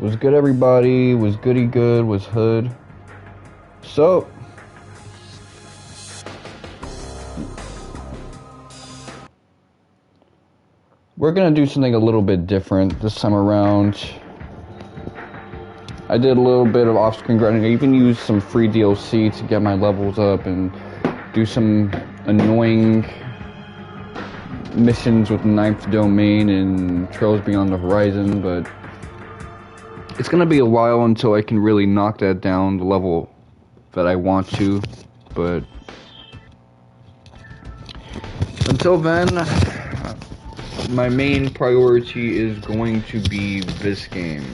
Was good, everybody? Was goody good? Was hood? So, we're gonna do something a little bit different this time around. I did a little bit of off-screen grinding. I even used some free DLC to get my levels up and do some annoying missions with Ninth Domain and Trails Beyond the Horizon, but it's gonna be a while until I can really knock that down the level that I want to, but until then, my main priority is going to be this game.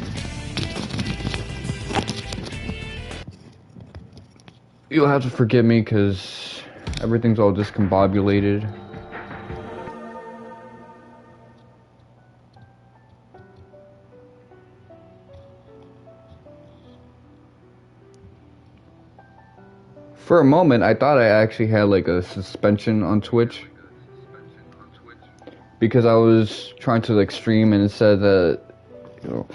You'll have to forgive me because everything's all discombobulated. For a moment, I thought I actually had like a suspension on Twitch because I was trying to like stream and it said that, you know,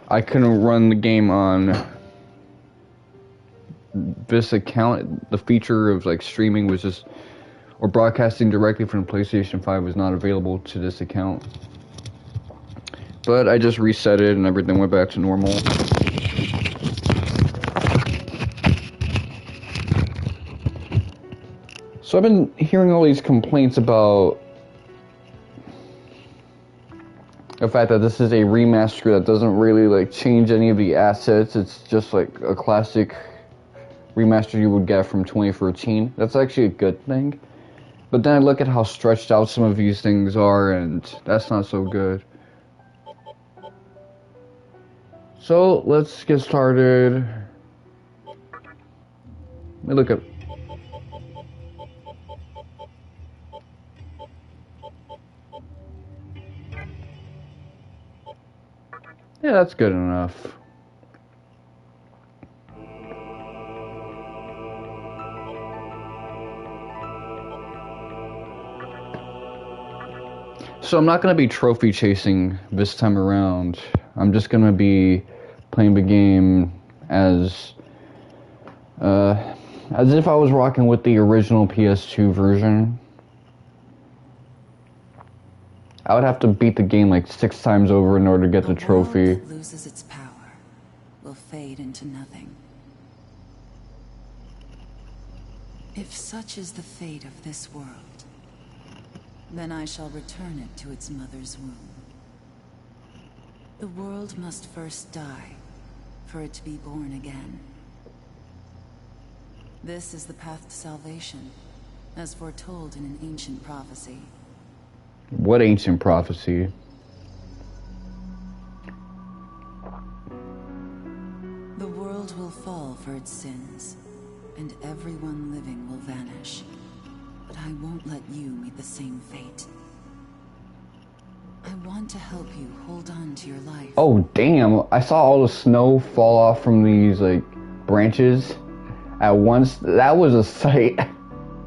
I couldn't run the game on this account. The feature of like streaming was just, or broadcasting directly from the PlayStation 5 was not available to this account. But I just reset it and everything went back to normal. So I've been hearing all these complaints about the fact that this is a remaster that doesn't really like change any of the assets. It's just like a classic remaster you would get from 2013. That's actually a good thing. But then I look at how stretched out some of these things are, and that's not so good. So let's get started. Let me look at. Yeah, that's good enough. So I'm not going to be trophy chasing this time around. I'm just going to be playing the game as if I was rocking with the original PS2 version. I would have to beat the game like 6 times over in order to get the trophy. The world that loses its power will fade into nothing. If such is the fate of this world, then I shall return it to its mother's womb. The world must first die for it to be born again. This is the path to salvation, as foretold in an ancient prophecy. What ancient prophecy? The world will fall for its sins, and everyone living will vanish. But I won't let you meet the same fate. I want to help you hold on to your life. Oh damn, I saw all the snow fall off from these like branches at once. That was a sight.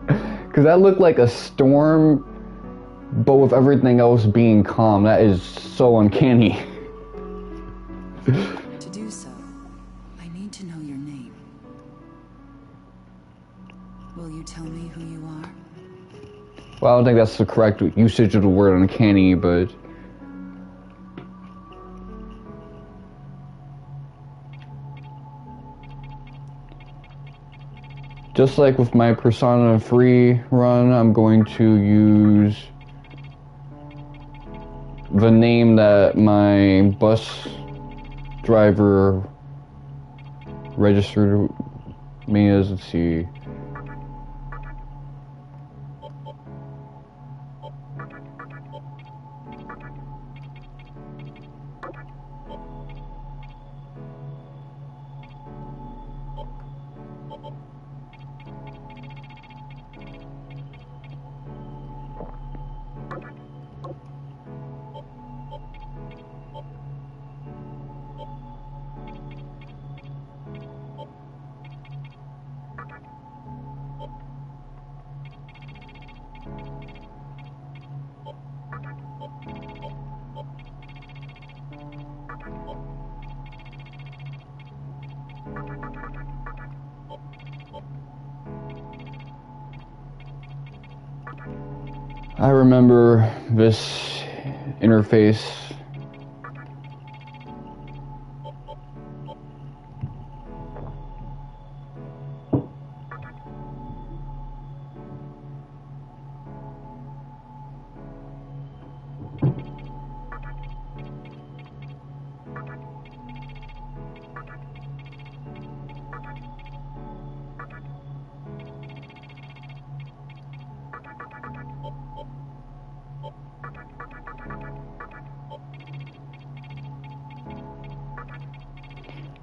Cause that looked like a storm, but with everything else being calm. That is so uncanny. To do so, I need to know your name. Will you tell me who you are? Well, I don't think that's the correct usage of the word uncanny, but just like with my Persona 3 run, I'm going to use the name that my bus driver registered me as. Let's see. I remember this interface.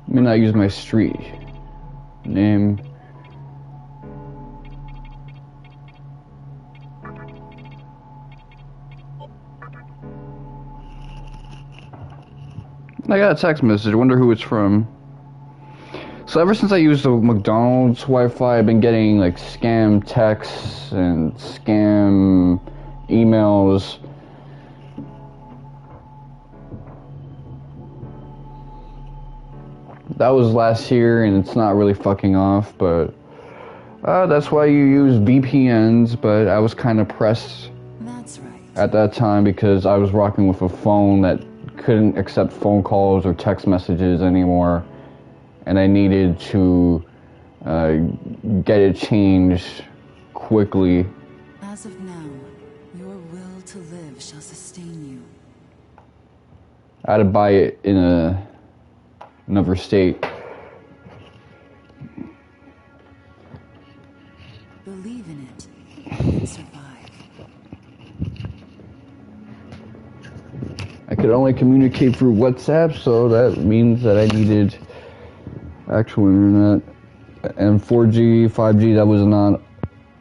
Let me not use my street name. I got a text message. I wonder who it's from. So ever since I used the McDonald's Wi-Fi, I've been getting like scam texts and scam emails. That was last year, and it's not really fucking off, but that's why you use VPNs. But I was kind of pressed That's right. at that time because I was rocking with a phone that couldn't accept phone calls or text messages anymore, and I needed to get it changed quickly. As of now, your will to live shall sustain you. I had to buy it in another state. Believe in it and survive. I could only communicate through WhatsApp, so that means that I needed actual internet. And 4G, 5G, that was not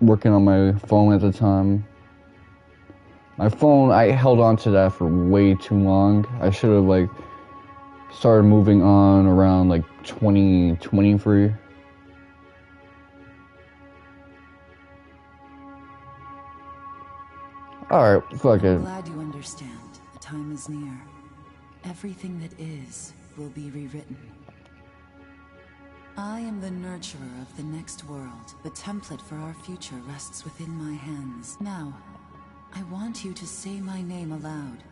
working on my phone at the time. My phone, I held on to that for way too long. I should have like started moving on around like 2023. Alright, fuck it. I'm glad you understand. The time is near. Everything that is will be rewritten. I am the nurturer of the next world. The template for our future rests within my hands. Now, I want you to say my name aloud.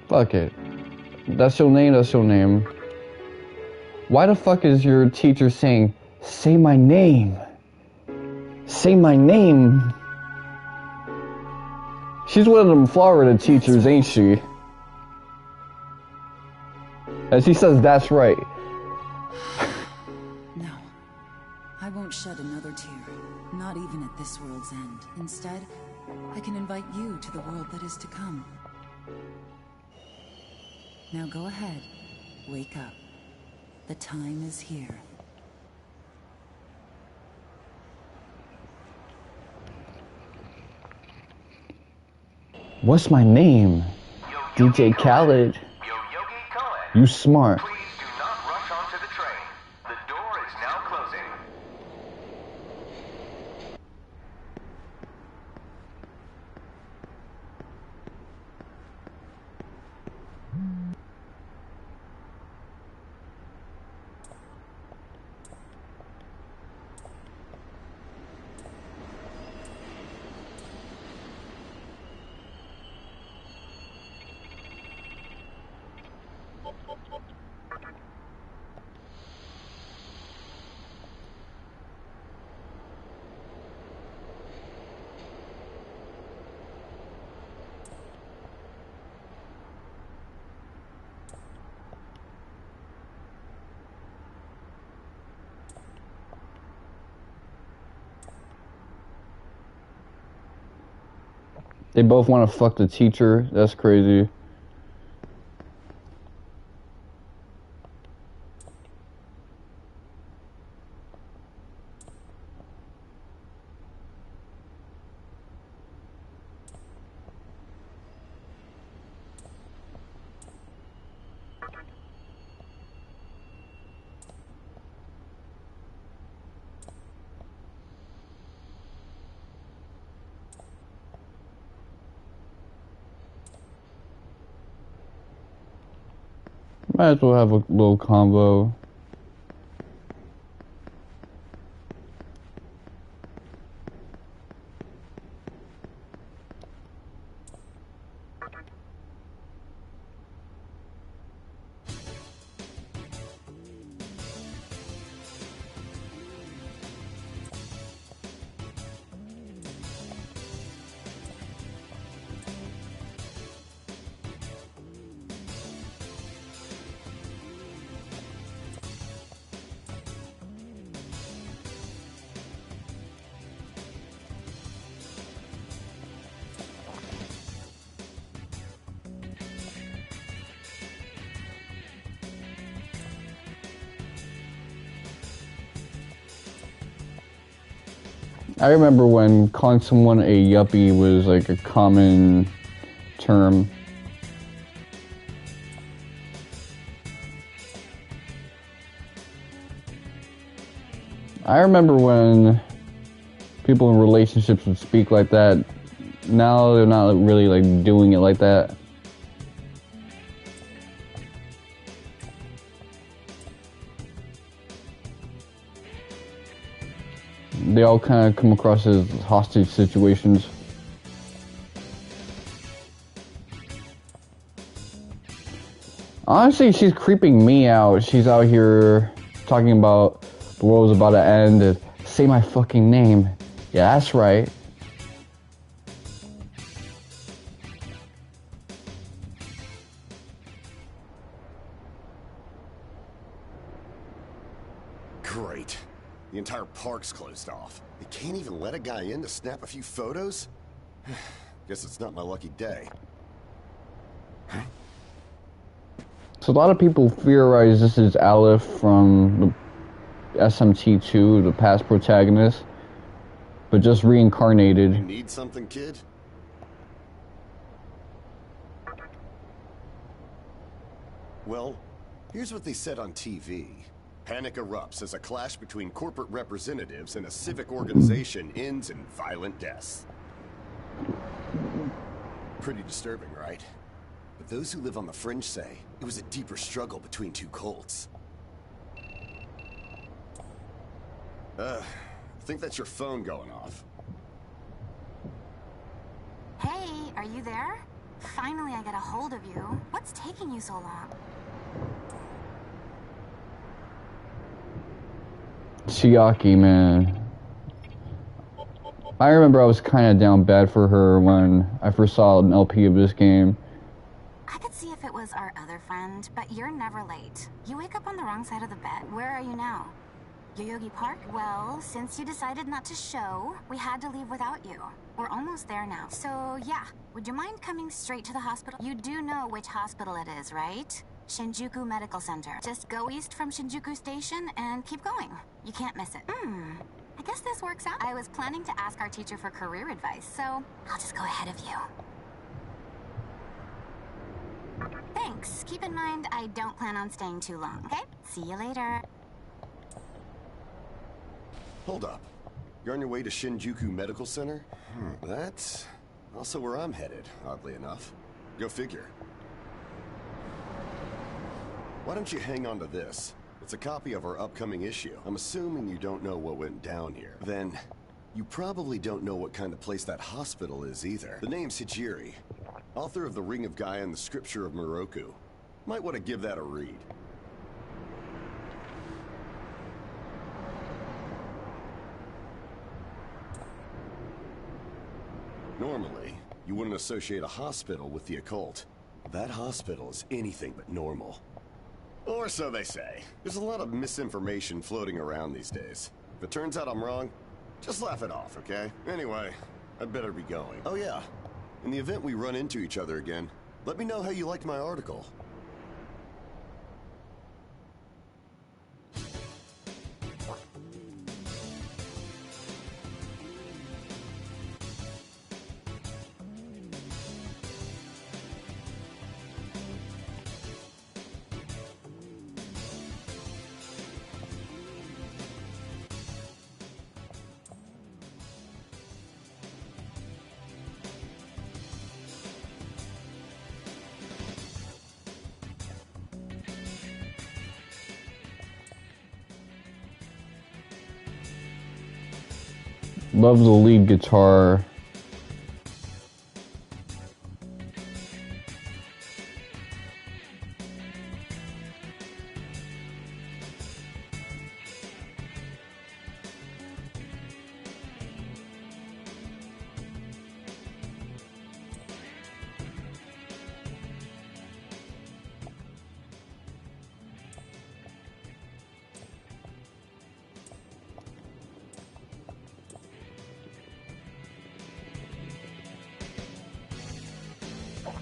Fuck it. That's your name, that's your name. Why the fuck is your teacher saying, say my name? Say my name. She's one of them Florida teachers, ain't she? And she says, that's right. No, I won't shed another tear. Not even at this world's end. Instead, I can invite you to the world that is to come. Now go ahead. Wake up. The time is here. What's my name? DJ Khaled. You smart. Please do not rush onto the train. The door is now closing. They both want to fuck the teacher. That's crazy. Might as well have a little combo. I remember when calling someone a yuppie was like a common term. I remember when people in relationships would speak like that. Now they're not really like doing it like that. They all kind of come across as hostage situations. Honestly, she's creeping me out. She's out here talking about the world's about to end. Say my fucking name. Yeah, that's right. Great. The entire park's closed off. They can't even let a guy in to snap a few photos? Guess it's not my lucky day. So a lot of people theorize this is Aleph from the SMT2, the past protagonist, but just reincarnated. You need something, kid? Well, here's what they said on TV. Panic erupts as a clash between corporate representatives and a civic organization ends in violent deaths. Pretty disturbing, right? But those who live on the fringe say it was a deeper struggle between two cults. I think that's your phone going off. Hey, are you there? Finally I get a hold of you. What's taking you so long? Chiaki, man. I remember I was kind of down bad for her when I first saw an LP of this game. I could see if it was our other friend, but you're never late. You wake up on the wrong side of the bed. Where are you now? Yoyogi Park? Well, since you decided not to show, we had to leave without you. We're almost there now. So, yeah. Would you mind coming straight to the hospital? You do know which hospital it is, right? Shinjuku Medical Center. Just go east from Shinjuku Station and keep going. You can't miss it. I guess this works out. I was planning to ask our teacher for career advice, so I'll just go ahead of you. Thanks. Keep in mind, I don't plan on staying too long, okay? See you later. Hold up. You're on your way to Shinjuku Medical Center? That's also where I'm headed, oddly enough. Go figure. Why don't you hang on to this? It's a copy of our upcoming issue. I'm assuming you don't know what went down here. Then, you probably don't know what kind of place that hospital is either. The name's Hijiri, author of The Ring of Gaia and the Scripture of Moroku. Might want to give that a read. Normally, you wouldn't associate a hospital with the occult. That hospital is anything but normal. Or so they say. There's a lot of misinformation floating around these days. If it turns out I'm wrong, just laugh it off, okay? Anyway, I'd better be going. Oh yeah, in the event we run into each other again, let me know how you liked my article. Love the lead guitar.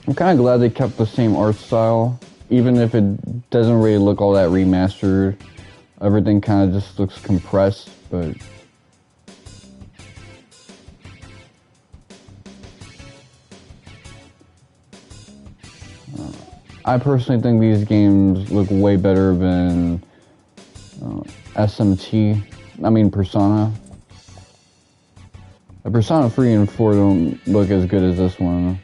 I'm kind of glad they kept the same art style, even if it doesn't really look all that remastered. Everything kind of just looks compressed, but I personally think these games look way better than Persona. Persona 3 and 4 don't look as good as this one.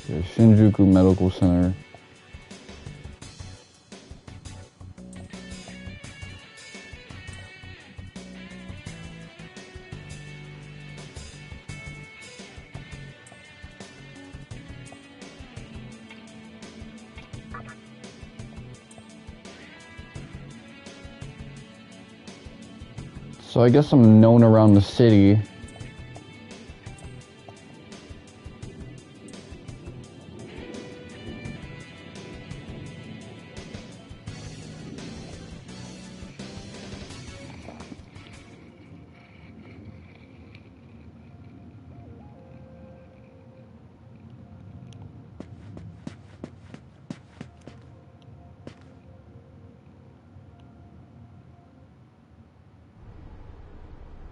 Yeah, Shinjuku Medical Center. So I guess I'm known around the city.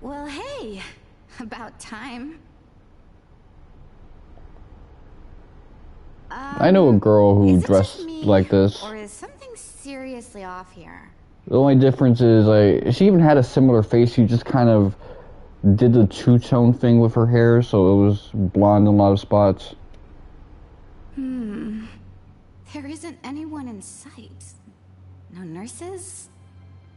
Well, hey, about time. I know a girl who Is it dressed just me, like this. or is something seriously off here? The only difference is, like, she even had a similar face. She just kind of did the two-tone thing with her hair, so it was blonde in a lot of spots. There isn't anyone in sight. No nurses?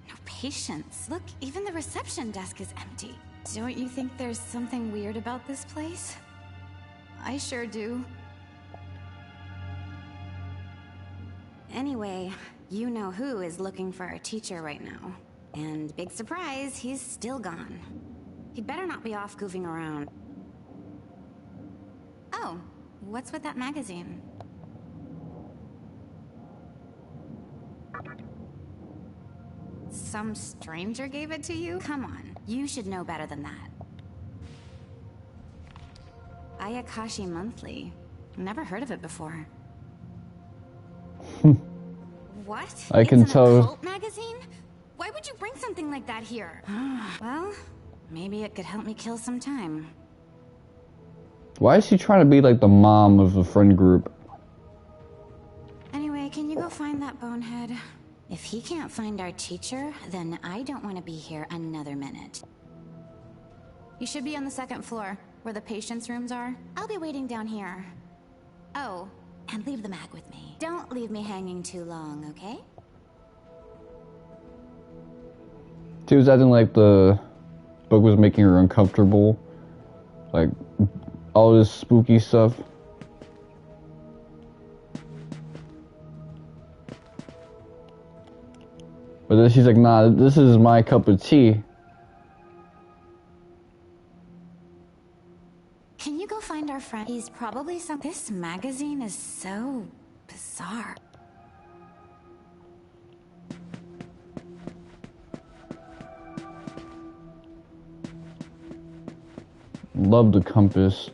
No patients. Look, even the reception desk is empty. Don't you think there's something weird about this place? I sure do. Anyway, you know who is looking for our teacher right now. And big surprise, he's still gone. He'd better not be off goofing around. Oh, what's with that magazine? Some stranger gave it to you? Come on, you should know better than that. Ayakashi Monthly. Never heard of it before. What? I can it's tell. An occult magazine? Why would you bring something like that here? Well, maybe it could help me kill some time. Why is she trying to be like the mom of the friend group? Anyway, can you go find that bonehead? If he can't find our teacher, then I don't want to be here another minute. You should be on the second floor, where the patients' rooms are. I'll be waiting down here. Oh, and leave the mag with me. Don't leave me hanging too long, okay? She was acting like the book was making her uncomfortable. Like, all this spooky stuff. But then she's like, nah, this is my cup of tea. Can you go find our friend? He's probably some... This magazine is so bizarre. Love the compass.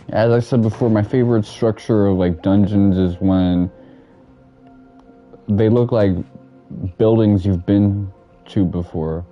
As I said before, my favorite structure of like dungeons is when they look like buildings you've been to before.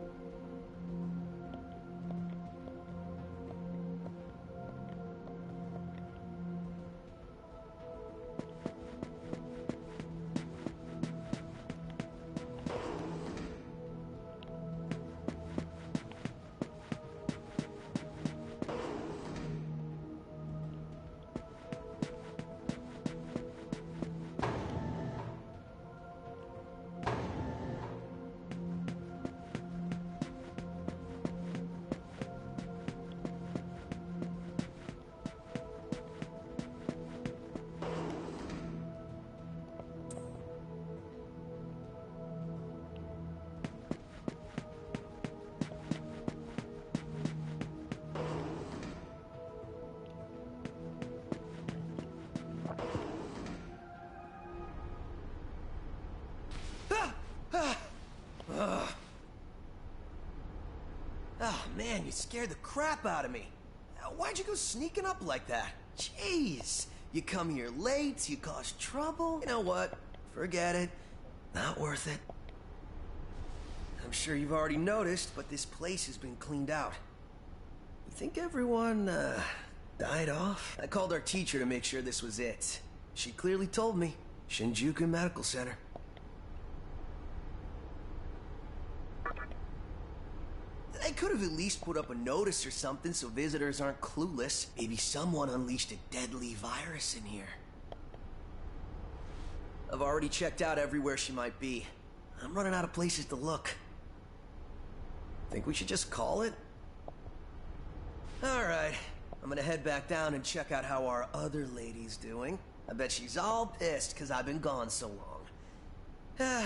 Man, you scared the crap out of me. Why'd you go sneaking up like that? Jeez. You come here late, you cause trouble. You know what? Forget it. Not worth it. I'm sure you've already noticed, but this place has been cleaned out. You think everyone, died off? I called our teacher to make sure this was it. She clearly told me. Shinjuku Medical Center. They could have at least put up a notice or something so visitors aren't clueless. Maybe someone unleashed a deadly virus in here. I've already checked out everywhere she might be. I'm running out of places to look. Think we should just call it? Alright, I'm gonna head back down and check out how our other lady's doing. I bet she's all pissed because I've been gone so long.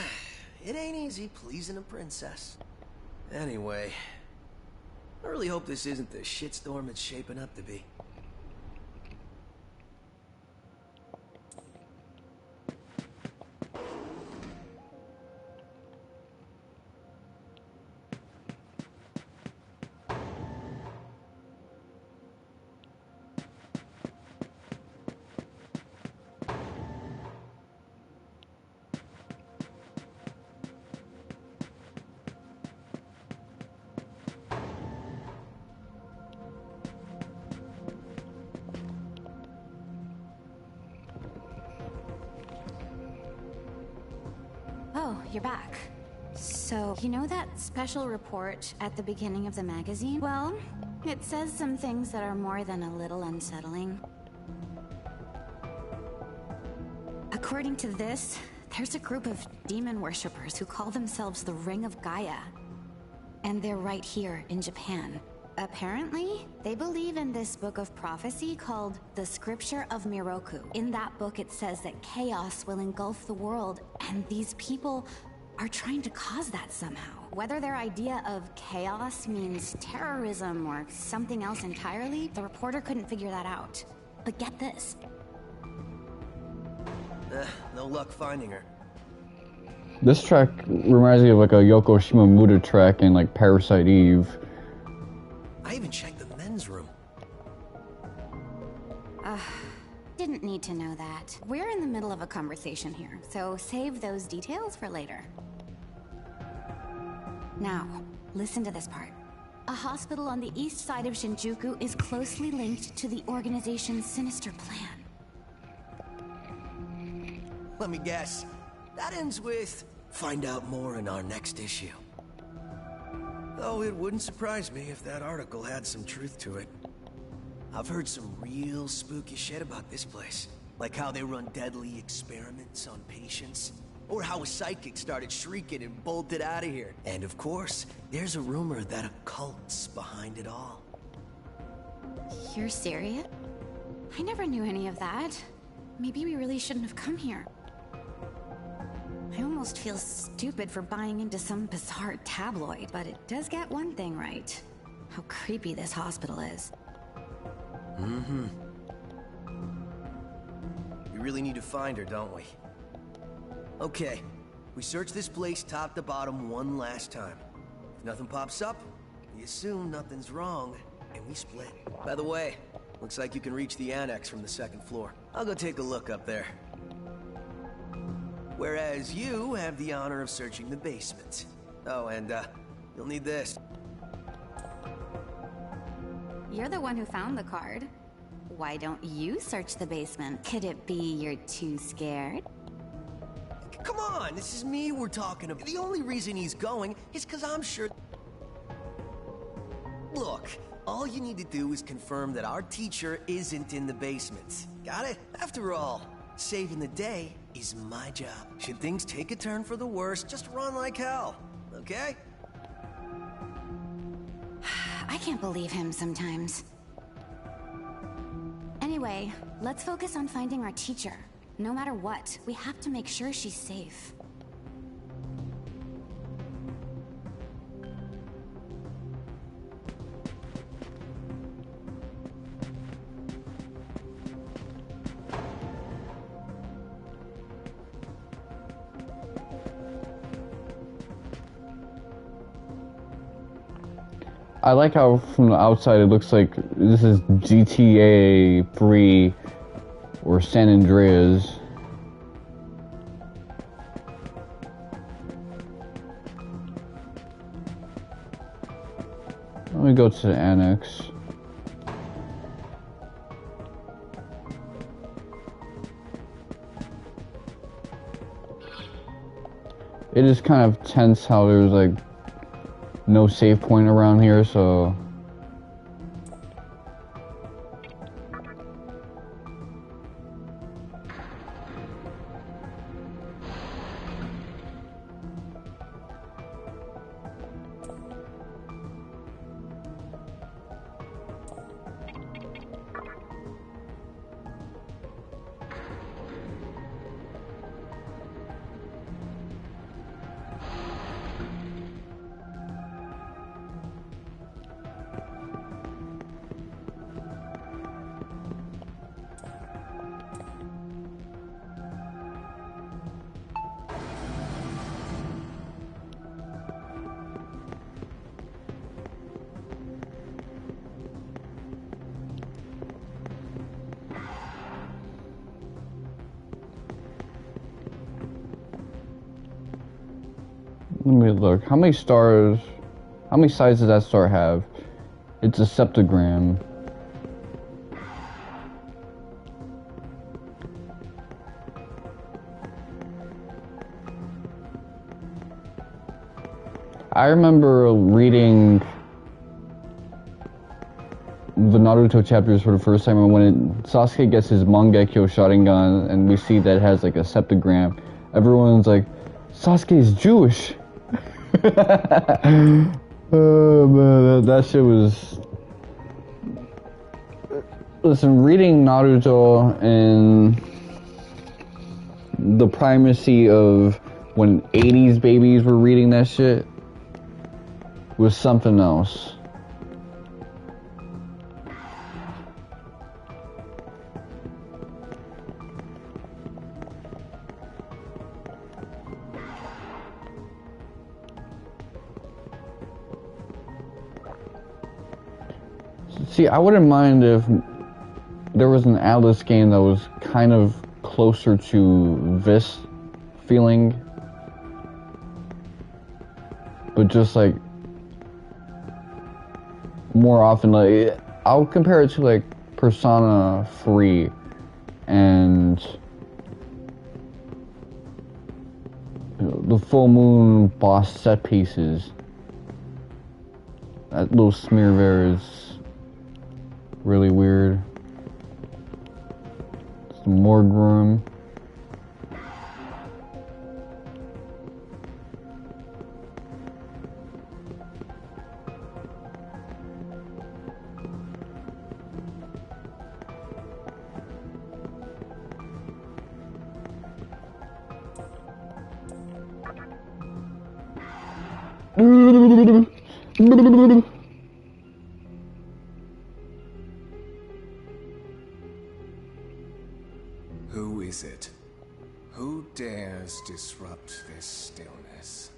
It ain't easy pleasing a princess. Anyway, I really hope this isn't the shitstorm it's shaping up to be. Oh, you're back. So, you know that special report at the beginning of the magazine? Well, it says some things that are more than a little unsettling. According to this, there's a group of demon worshippers who call themselves the Ring of Gaia. And they're right here in Japan. Apparently, they believe in this book of prophecy called the Scripture of Miroku. In that book, it says that chaos will engulf the world, and these people are trying to cause that somehow. Whether their idea of chaos means terrorism or something else entirely, the reporter couldn't figure that out. But get this. No luck finding her. This track reminds me of like a Yoko Shimomura track in like Parasite Eve. I even checked the men's room. Didn't need to know that. We're in the middle of a conversation here, so save those details for later. Now, listen to this part. A hospital on the east side of Shinjuku is closely linked to the organization's sinister plan. Let me guess. That ends with, find out more in our next issue. Though it wouldn't surprise me if that article had some truth to it. I've heard some real spooky shit about this place. Like how they run deadly experiments on patients. Or how a psychic started shrieking and bolted out of here. And of course, there's a rumor that a cult's behind it all. You're serious? I never knew any of that. Maybe we really shouldn't have come here. I almost feel stupid for buying into some bizarre tabloid, but it does get one thing right. How creepy this hospital is. Mm-hmm. We really need to find her, don't we? Okay, we search this place top to bottom one last time. If nothing pops up, we assume nothing's wrong, and we split. By the way, looks like you can reach the annex from the second floor. I'll go take a look up there. Whereas you have the honor of searching the basement. Oh, and, you'll need this. You're the one who found the card. Why don't you search the basement? Could it be you're too scared? Come on, this is me we're talking about. The only reason he's going is because I'm sure... Look, all you need to do is confirm that our teacher isn't in the basement. Got it? After all, saving the day is my job. Should things take a turn for the worse, just run like hell, okay? I can't believe him sometimes. Anyway, let's focus on finding our teacher. No matter what, we have to make sure she's safe. I like how from the outside it looks like this is GTA 3 or San Andreas. Let me go to the annex. It is kind of tense how there's like no save point around here, so let me look. How many stars, how many sides does that star have? It's a septagram. I remember reading the Naruto chapters for the first time, and when Sasuke gets his Mangekyo Sharingan and we see that it has like a septagram, everyone's like, Sasuke is Jewish. Oh man, that shit was... Listen, reading Naruto and the primacy of when 80s babies were reading that shit was something else. See, I wouldn't mind if there was an Atlas game that was kind of closer to this feeling, but just like more often, like I'll compare it to like Persona 3 and the Full Moon boss set pieces. That little smear there is really weird. It's the morgue room. Who is it? Who dares disrupt this stillness?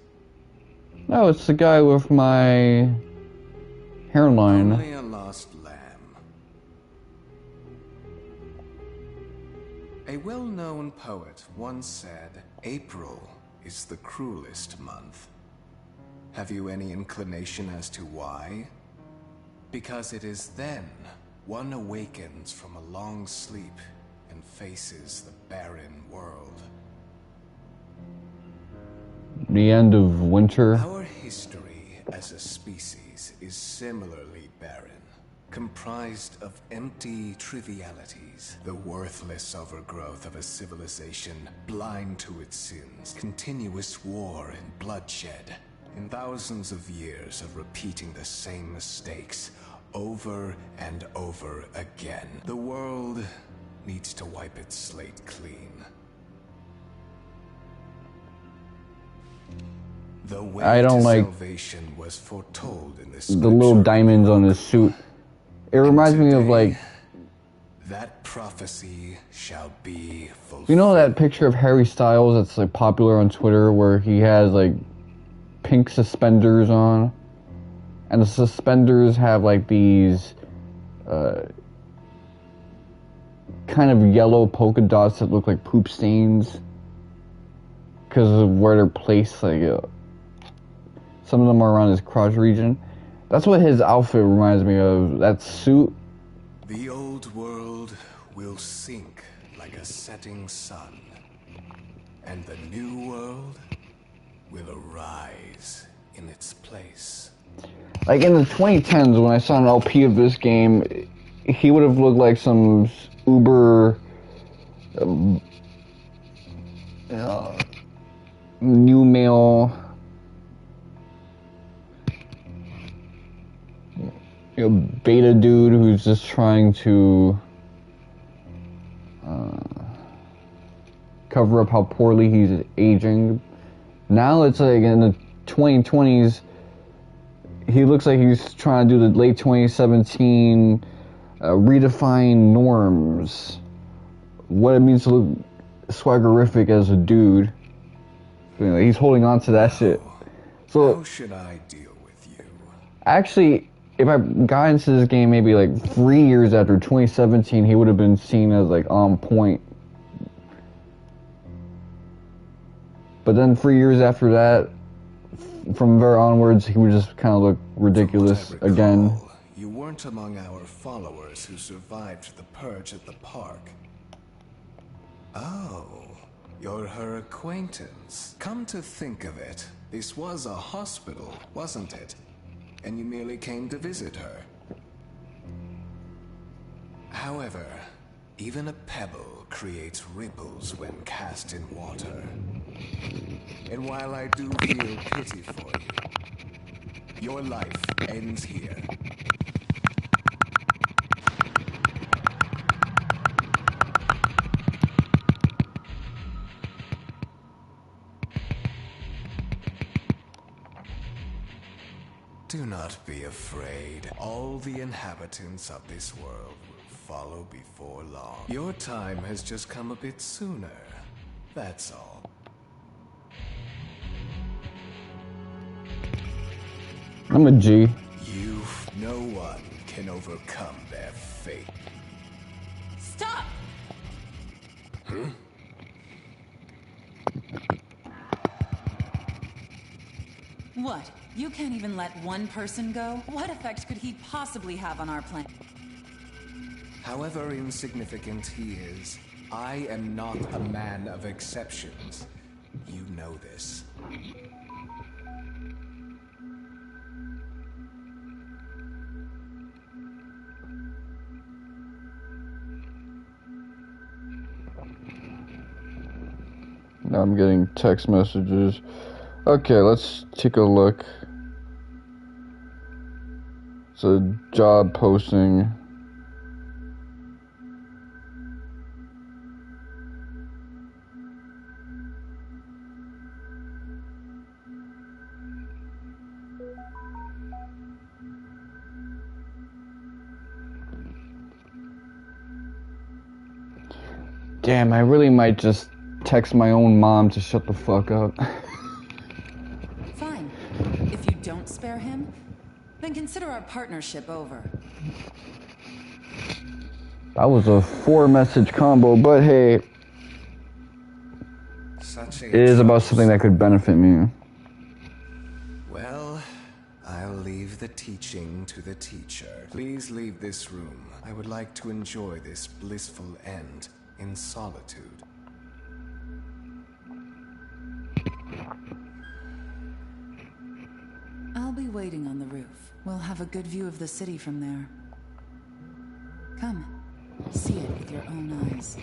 No, it's the guy with my hairline. Only a lost lamb. A well-known poet once said, April is the cruelest month. Have you any inclination as to why? Because it is then one awakens from a long sleep and faces the barren world. The end of winter. Our history as a species is similarly barren, comprised of empty trivialities, the worthless overgrowth of a civilization blind to its sins, continuous war and bloodshed, and thousands of years of repeating the same mistakes over and over again. The world needs to wipe its slate clean. The way I don't to like salvation was foretold in this the little diamonds on his suit. It reminds me of like, that prophecy shall be fulfilled. you know that picture of Harry Styles that's like popular on Twitter where he has like pink suspenders on and the suspenders have like these kind of yellow polka dots that look like poop stains because of where they're placed. Like some of them are around his crotch region. That's what his outfit reminds me of. That suit. The old world will sink like a setting sun, and the new world will arise in its place. Like in the 2010s, when I saw an LP of this game, he would have looked like some uber new male, beta dude who's just trying to cover up how poorly he's aging. Now it's like in the 2020s, he looks like he's trying to do the late 2017 redefine norms, what it means to look swaggerific as a dude. He's holding on to that shit. So how should I deal with you? Actually, if I got into this game maybe like 3 years after 2017, he would have been seen as like on point. But then 3 years after that, from there onwards, he would just kind of look ridiculous again. You weren't among our followers who survived the purge at the park. Oh, you're her acquaintance. Come to think of it, this was a hospital, wasn't it? And you merely came to visit her. However, even a pebble creates ripples when cast in water. And while I do feel pity for you, your life ends here. Do not be afraid. All the inhabitants of this world will follow before long. Your time has just come a bit sooner. That's all. I'm a G. No one can overcome their fate. Stop! What? You can't even let one person go? What effect could he possibly have on our plan? However insignificant he is, I am not a man of exceptions. You know this. Now I'm getting text messages. Okay, let's take a look. It's a job posting. Damn, I really might just text my own mom to shut the fuck up. Fine. If you don't spare him, then consider our partnership over. That was a 4-message combo, but hey, it is about something that could benefit me. Well, I'll leave the teaching to the teacher. Please leave this room. I would like to enjoy this blissful end in solitude. I'll be waiting on the roof. We'll have a good view of the city from there. Come, see it with your own eyes.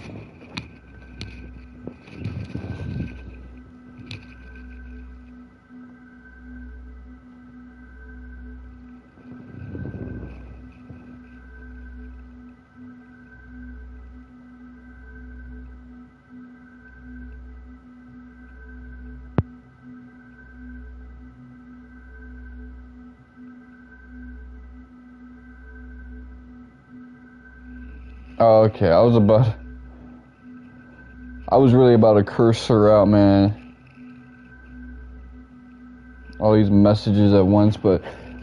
Oh, okay, I was really about to curse her out, man. All these messages at once, but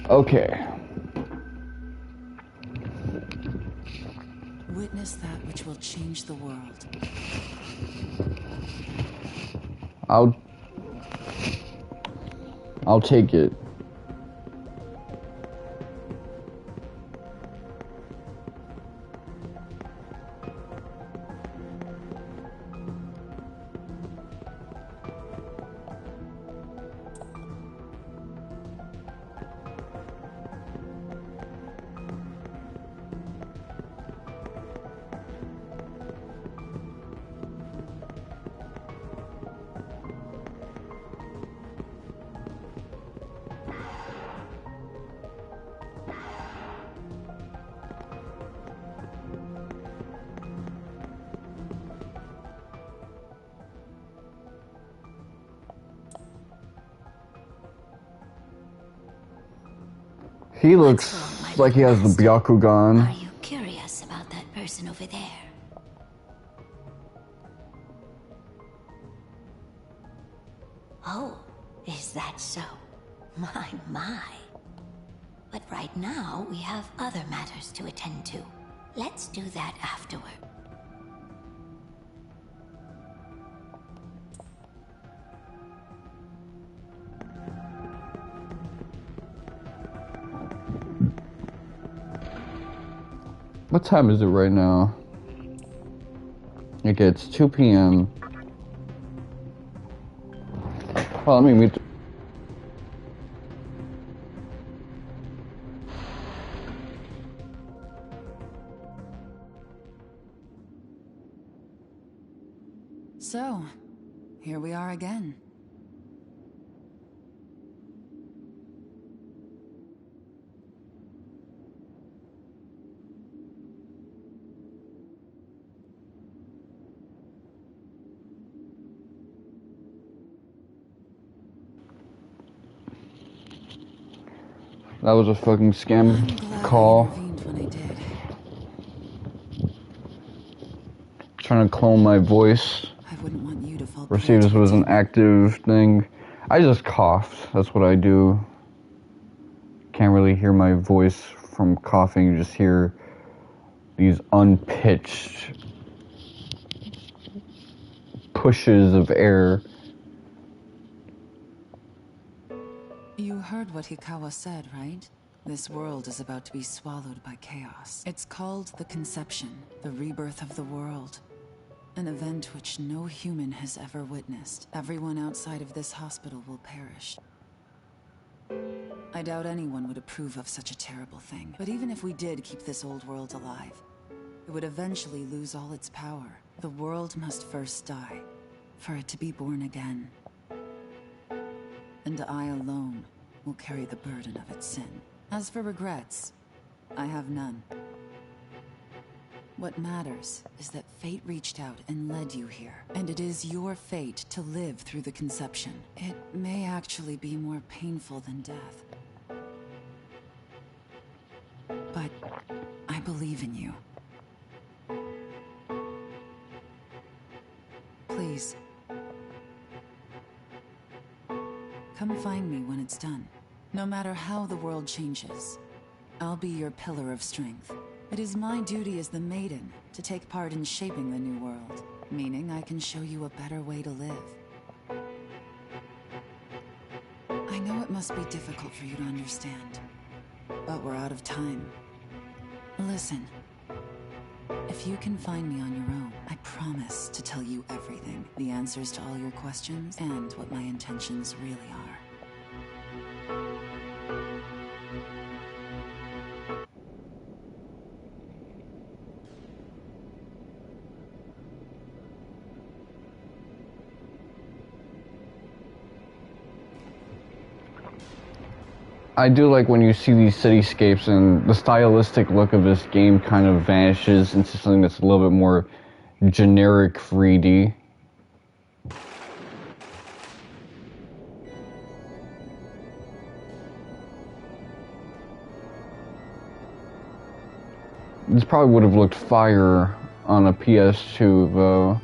Okay. Witness that which will change the world. I'll take it. He looks like he has the Byakugan. Are you curious about that person over there? Oh, is that so? My. But right now, we have other matters to attend to. Let's do that afterward. What time is it right now? Okay, it's 2 p.m. Well, let me meet. So, here we are again. That was a fucking scam I'm glad call. I intervened when I did. Trying to clone my voice. I wouldn't want you to fall Or prey see if to this the was an demon. active thing. I just coughed. That's what I do. Can't really hear my voice from coughing. You just hear these unpitched pushes of air. You heard what Hikawa said, right? This world is about to be swallowed by chaos. It's called the Conception, the rebirth of the world. An event which no human has ever witnessed. Everyone outside of this hospital will perish. I doubt anyone would approve of such a terrible thing. But even if we did keep this old world alive, it would eventually lose all its power. The world must first die, for it to be born again. And I alone will carry the burden of its sin. As for regrets, I have none. What matters is that fate reached out and led you here, and it is your fate to live through the conception. It may actually be more painful than death. But I believe in you. Please. Come find me when it's done. No matter how the world changes, I'll be your pillar of strength. It is my duty as the maiden to take part in shaping the new world, meaning I can show you a better way to live. I know it must be difficult for you to understand, but we're out of time. Listen, if you can find me on your own, I promise to tell you everything, the answers to all your questions, and what my intentions really are. I do like when you see these cityscapes and the stylistic look of this game kind of vanishes into something that's a little bit more generic 3D. This probably would have looked fire on a PS2 though.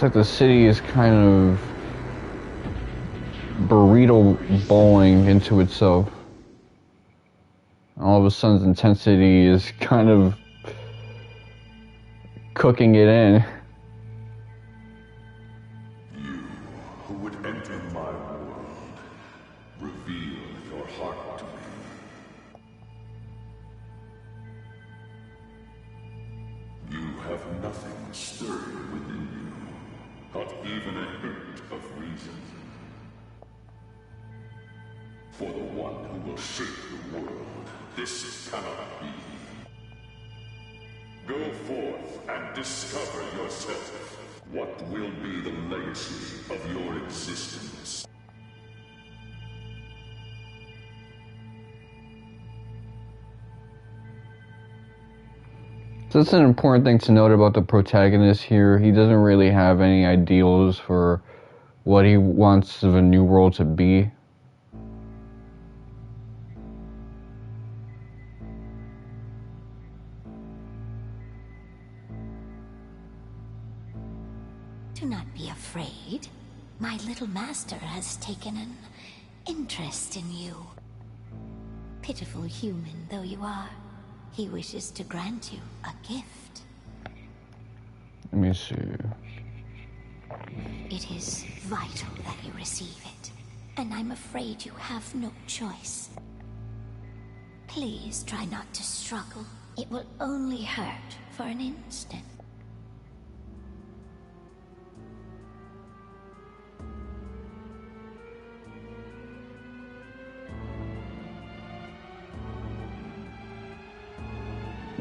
It's like the city is kind of burrito bowling into itself. All of a sudden, intensity is kind of cooking it in. You who would enter my world, reveal your heart to me. You have nothing stirring within you, not even a hint of reason. For the one who will shape the world, this cannot be. Go forth and discover yourself. What will be the legacy of your existence? So that's an important thing to note about the protagonist here. He doesn't really have any ideals for what he wants of a new world to be. Do not be afraid. My little master has taken an interest in you. Pitiful human though you are, he wishes to grant you a gift. Let me see. It is vital that you receive it, and I'm afraid you have no choice. Please try not to struggle. It will only hurt for an instant.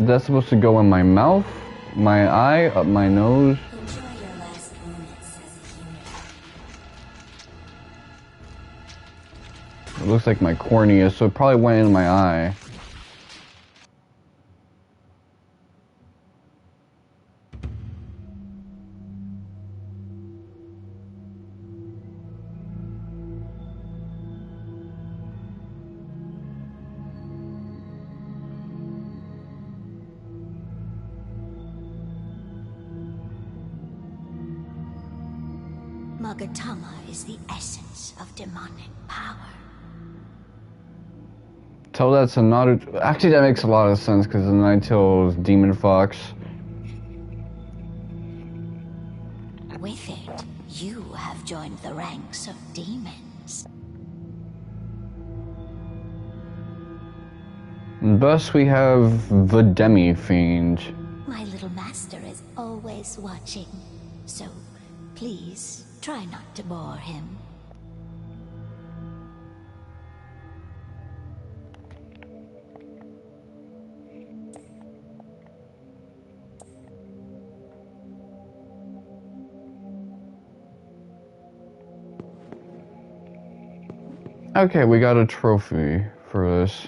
That's supposed to go in my mouth, my eye, up my nose. Enjoy your last moments as a human. It looks like my cornea, so it probably went in my eye. Magatama is the essence of demonic power. Tell that's another. Actually, that makes a lot of sense because the Ninetales Demon Fox. With it, you have joined the ranks of demons. And thus, we have the Demi Fiend. My little master is always watching, so please try not to bore him. Okay, we got a trophy for this.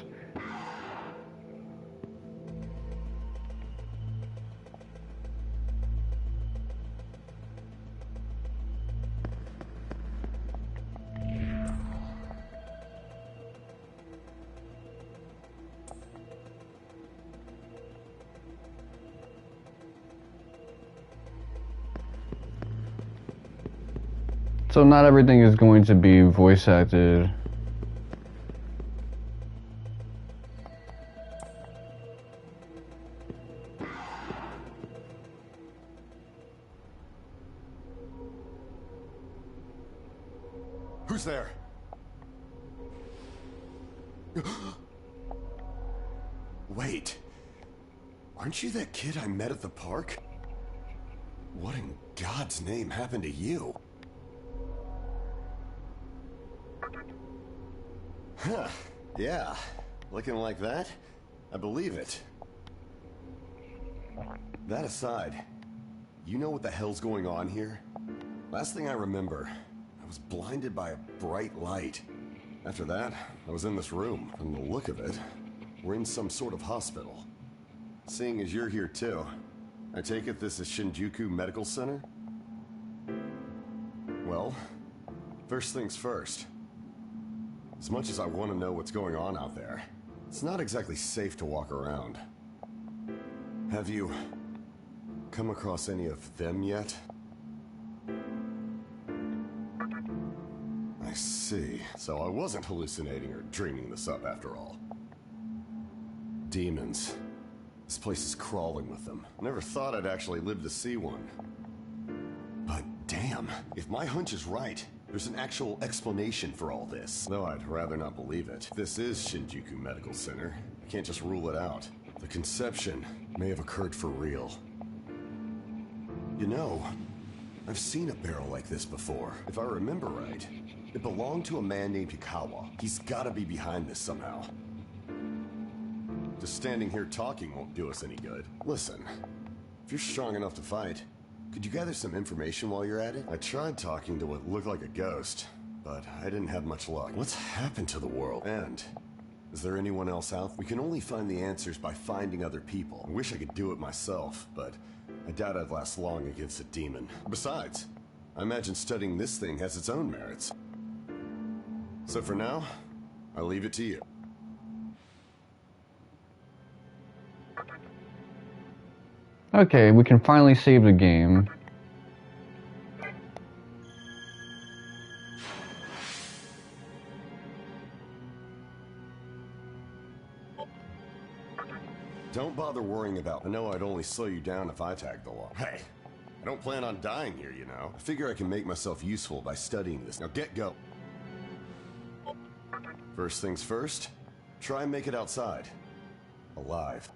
So not everything is going to be voice acted. Who's there? Wait. Aren't you that kid I met at the park? What in God's name happened to you? Huh. Yeah. Looking like that? I believe it. That aside, you know what the hell's going on here? Last thing I remember, I was blinded by a bright light. After that, I was in this room. From the look of it, we're in some sort of hospital. Seeing as you're here too, I take it this is Shinjuku Medical Center? Well, first things first. As much as I want to know what's going on out there, it's not exactly safe to walk around. Have you come across any of them yet? see. So I wasn't hallucinating or dreaming this up after all. Demons. This place is crawling with them. Never thought I'd actually live to see one. But damn, if my hunch is right, there's an actual explanation for all this. Though I'd rather not believe it. This is Shinjuku Medical Center. I can't just rule it out. The conception may have occurred for real. You know, I've seen a barrel like this before. If I remember right, it belonged to a man named Hikawa. He's gotta be behind this somehow. Just standing here talking won't do us any good. Listen, if you're strong enough to fight, could you gather some information while you're at it? I tried talking to what looked like a ghost, but I didn't have much luck. What's happened to the world? And is there anyone else out? We can only find the answers by finding other people. I wish I could do it myself, but I doubt I'd last long against a demon. Besides, I imagine studying this thing has its own merits. So for now, I leave it to you. Okay, we can finally save the game. Don't bother worrying about. I know I'd only slow you down if I tagged along. Hey, I don't plan on dying here, you know. I figure I can make myself useful by studying this. Now get go. First things first, try and make it outside. Alive.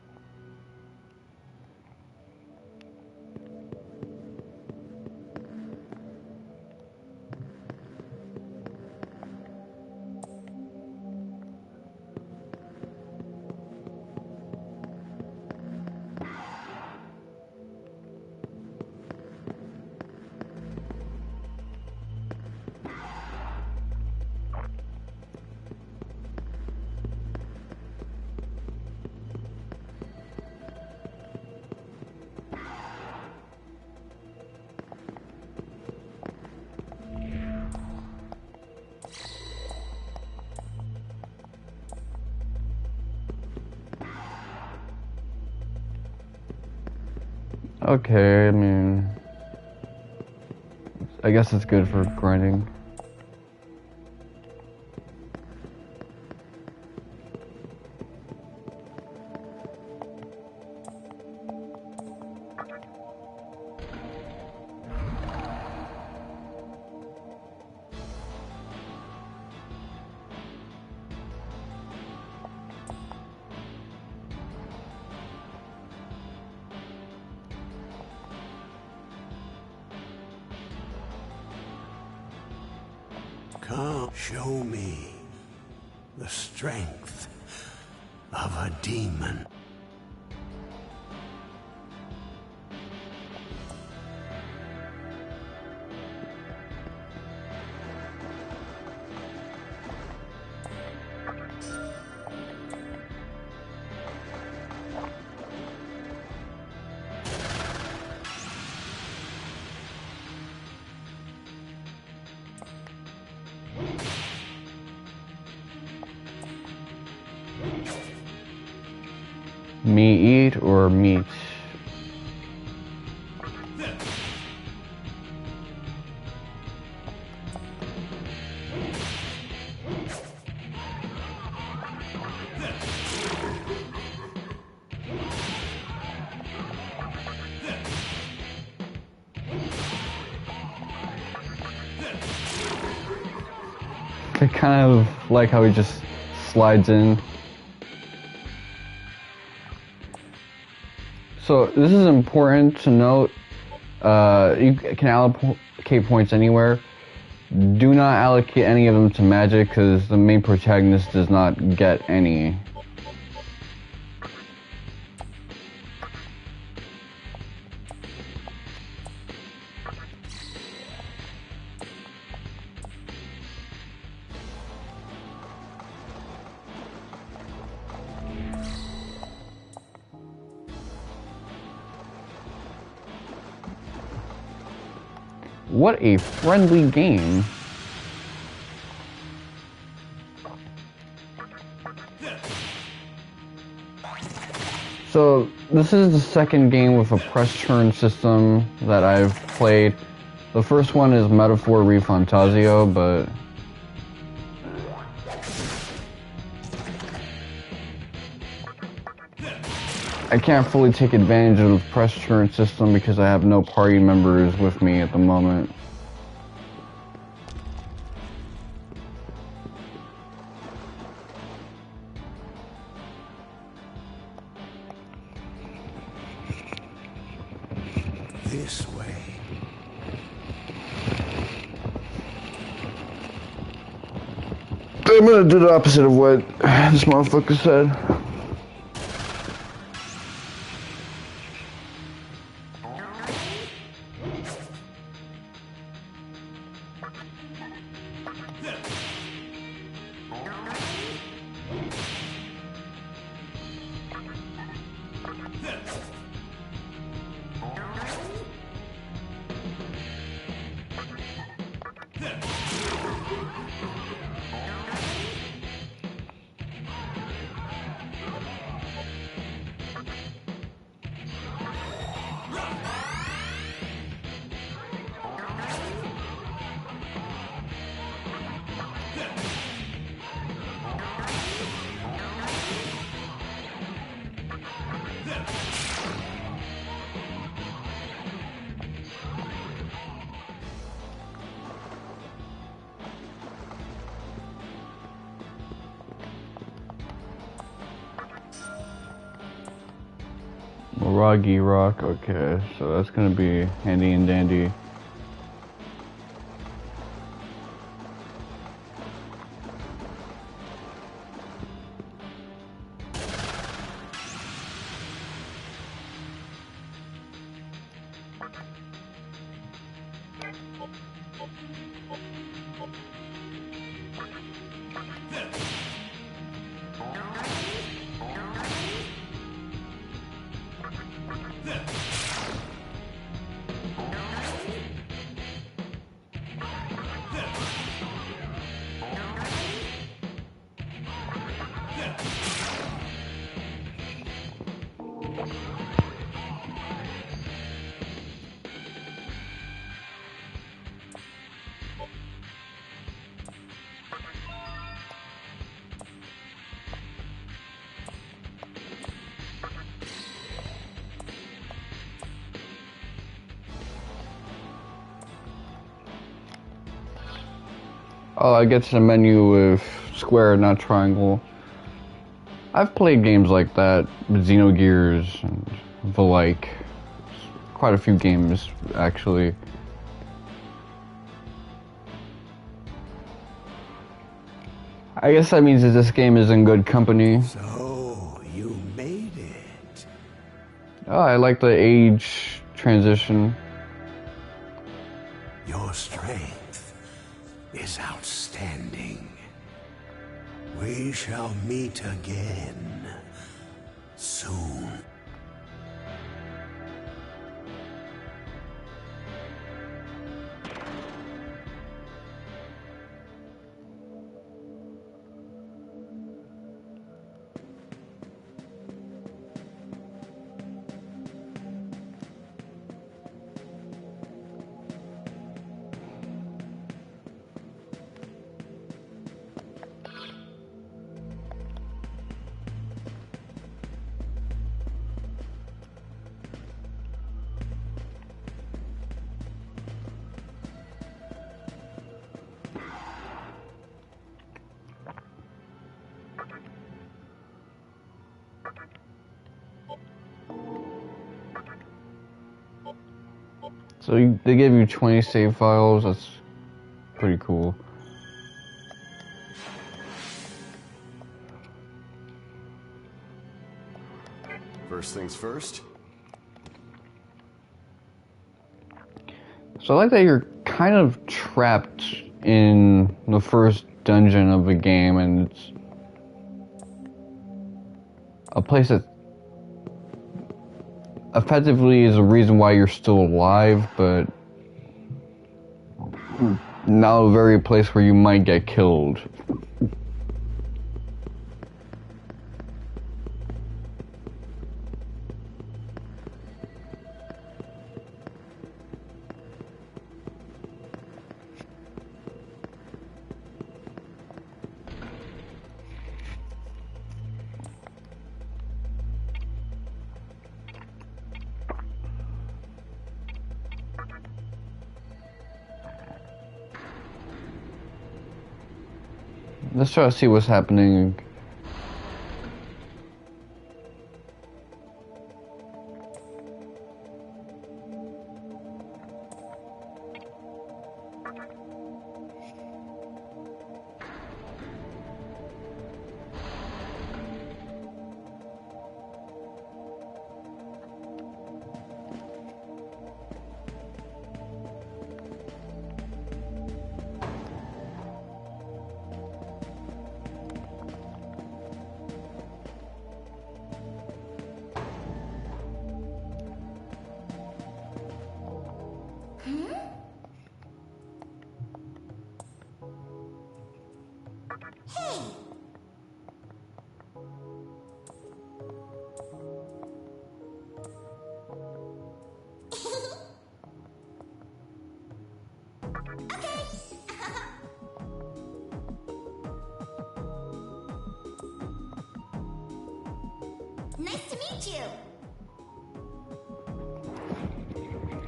Okay, I mean, I guess it's good for grinding. Come, show me the strength of a demon. Me eat or meat? I kind of like how he just slides in. So this is important to note. You can allocate points anywhere. Do not allocate any of them to magic because the main protagonist does not get any. What a friendly game. So this is the second game with a press turn system that I've played. The first one is Metaphor Re Fantasio, but I can't fully take advantage of the press turn system because I have no party members with me at the moment. This way. I'm gonna do the opposite of what this motherfucker said. Roggy Rock, okay, so that's gonna be handy and dandy. Oh, I get to the menu with square, not triangle. I've played games like that, Xenogears and the like. Quite a few games, actually. I guess that means that this game is in good company. So, you made it. Oh, I like the age transition. Your strength is outstanding. We shall meet again soon. So they give you 20 save files, that's pretty cool. First things first. So I like that you're kind of trapped in the first dungeon of the game, and it's a place that effectively is the reason why you're still alive, but not a very place where you might get killed. Let's try to see what's happening. Nice to meet you.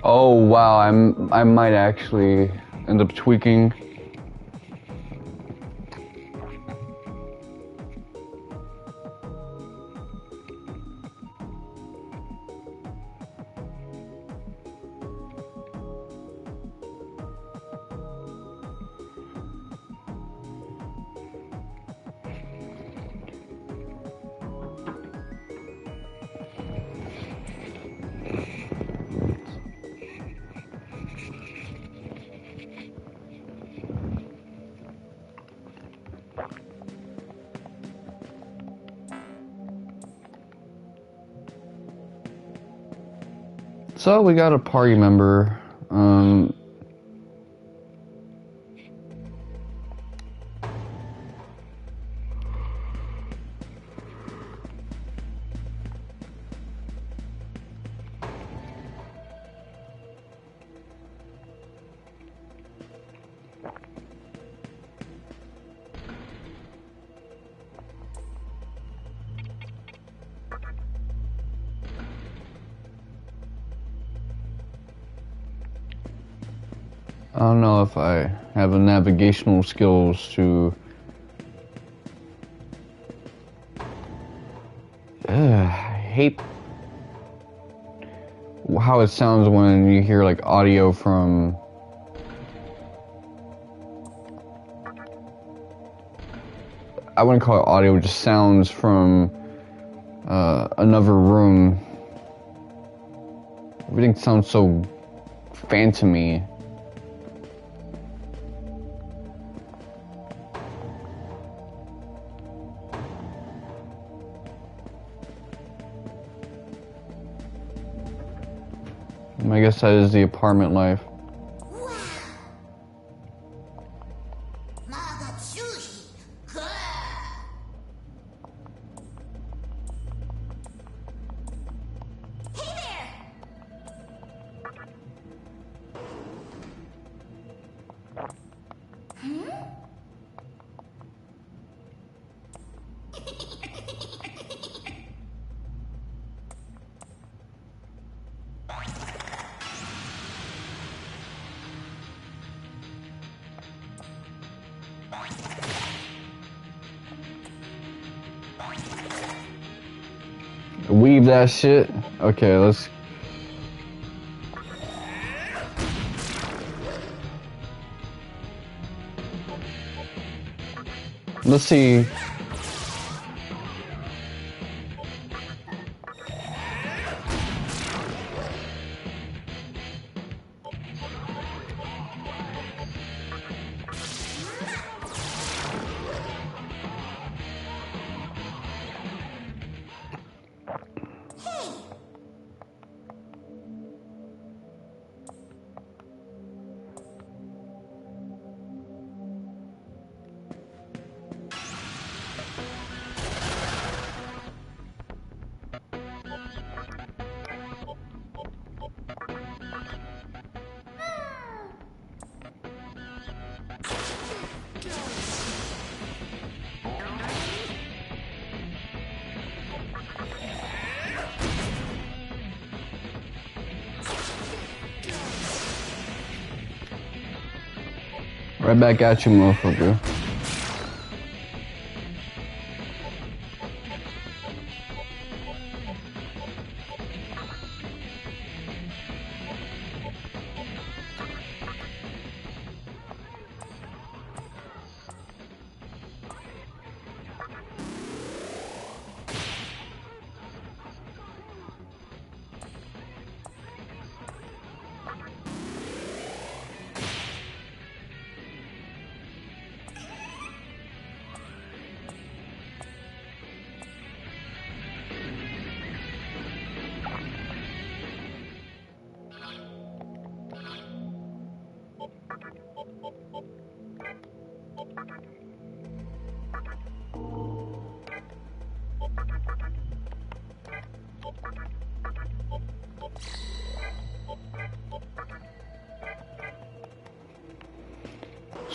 Oh wow, I might actually end up tweaking. So we got a party member. I don't know if I have the navigational skills to I hate how it sounds when you hear like audio from I wouldn't call it audio, just sounds from another room. Everything sounds so phantomy. I guess that is the apartment life. Kagatsuchi, hey there! Weave that shit. Okay, let's see. Right back at you, motherfucker.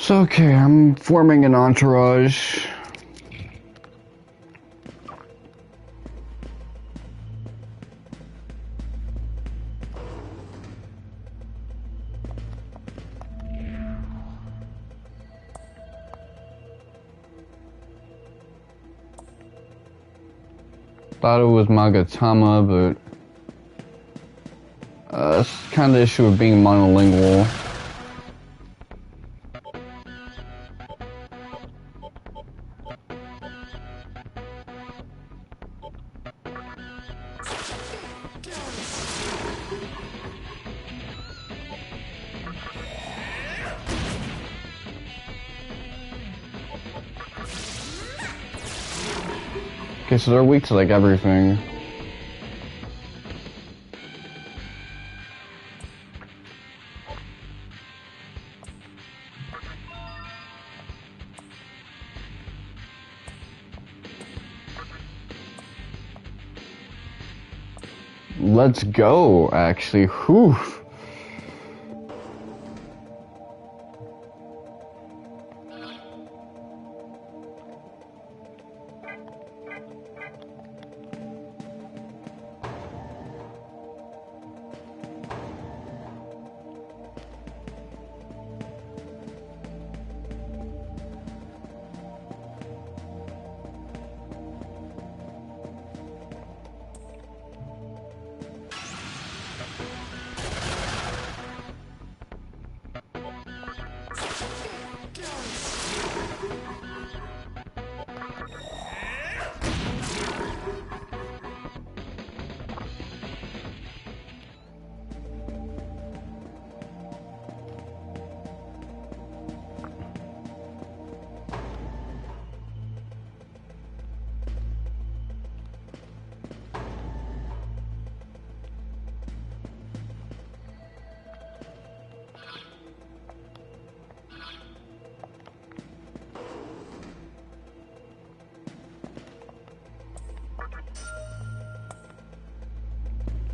So, okay, I'm forming an entourage. Thought it was Magatama, but that's kind of the issue of being monolingual. Okay, so they're weak to like everything. Let's go, actually. Whew.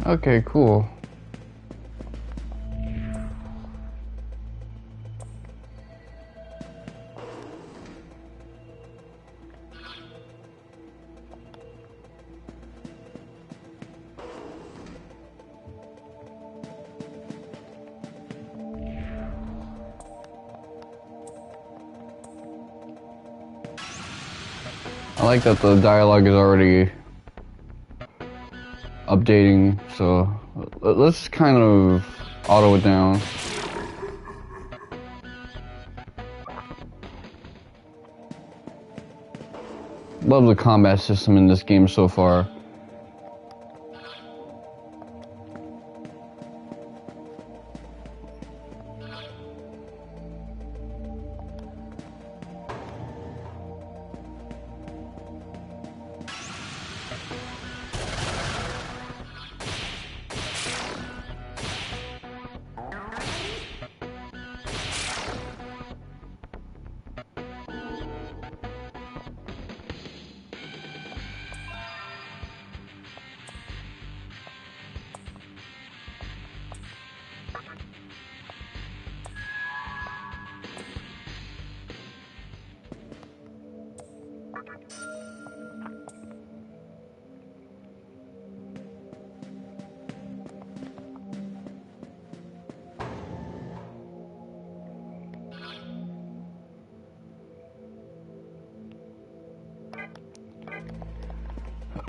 Okay, cool. I like that the dialogue is already updating, so let's kind of auto it down. Love the combat system in this game so far.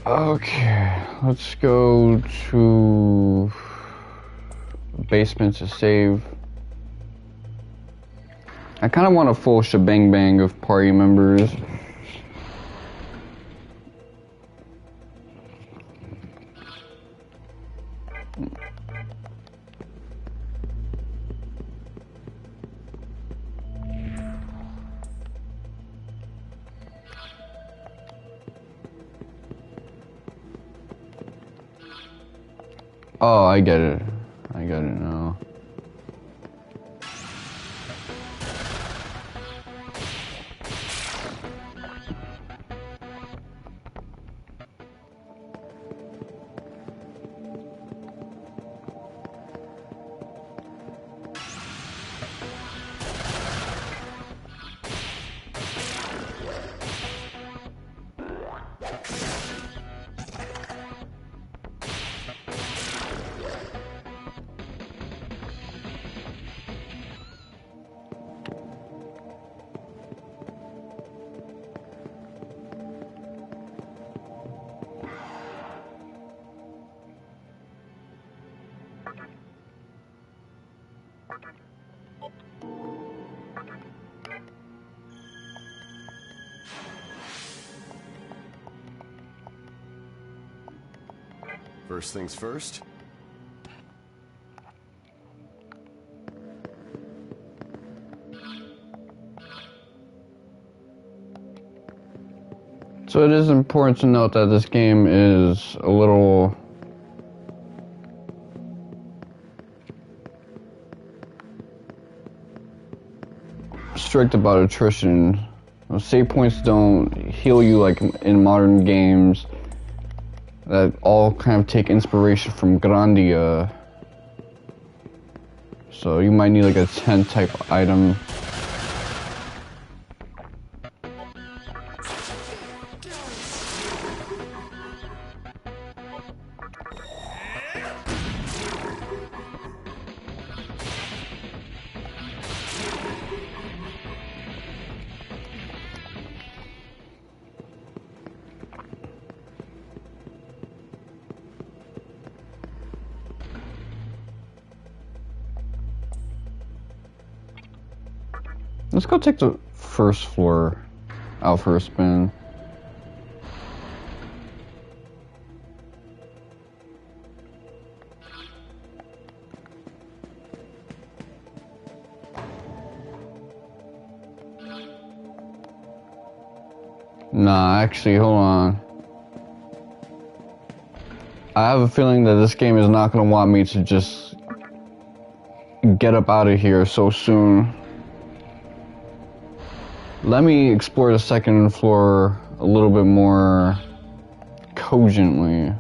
Okay, let's go to basement to save. I kind of want a full shebang bang of party members. Oh, I get it. I get it now. First things first. So it is important to note that this game is a little strict about attrition. Save points don't heal you like in modern games that all kind of take inspiration from Grandia. So you might need like a 10 type item. Let's go take the first floor out for a spin. Nah, actually, hold on. I have a feeling that this game is not going to want me to just get up out of here so soon. Let me explore the second floor a little bit more cogently.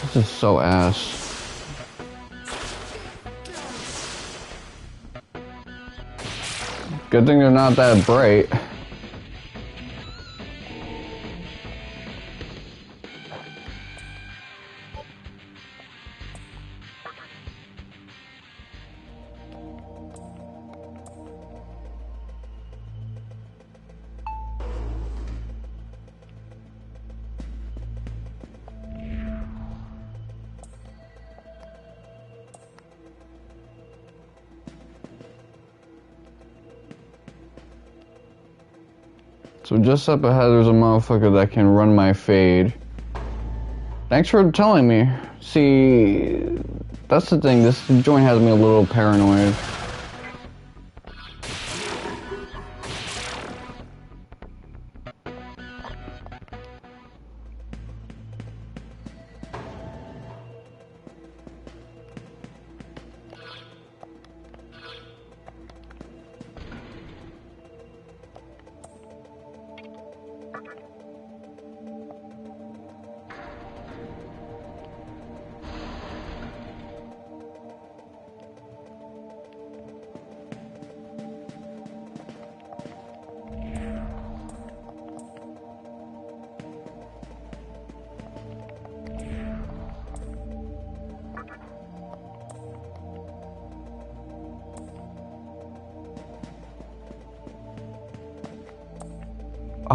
This is so ass. Good thing they're not that bright. So just up ahead there's a motherfucker that can run my fade. Thanks for telling me. See, that's the thing, this joint has me a little paranoid.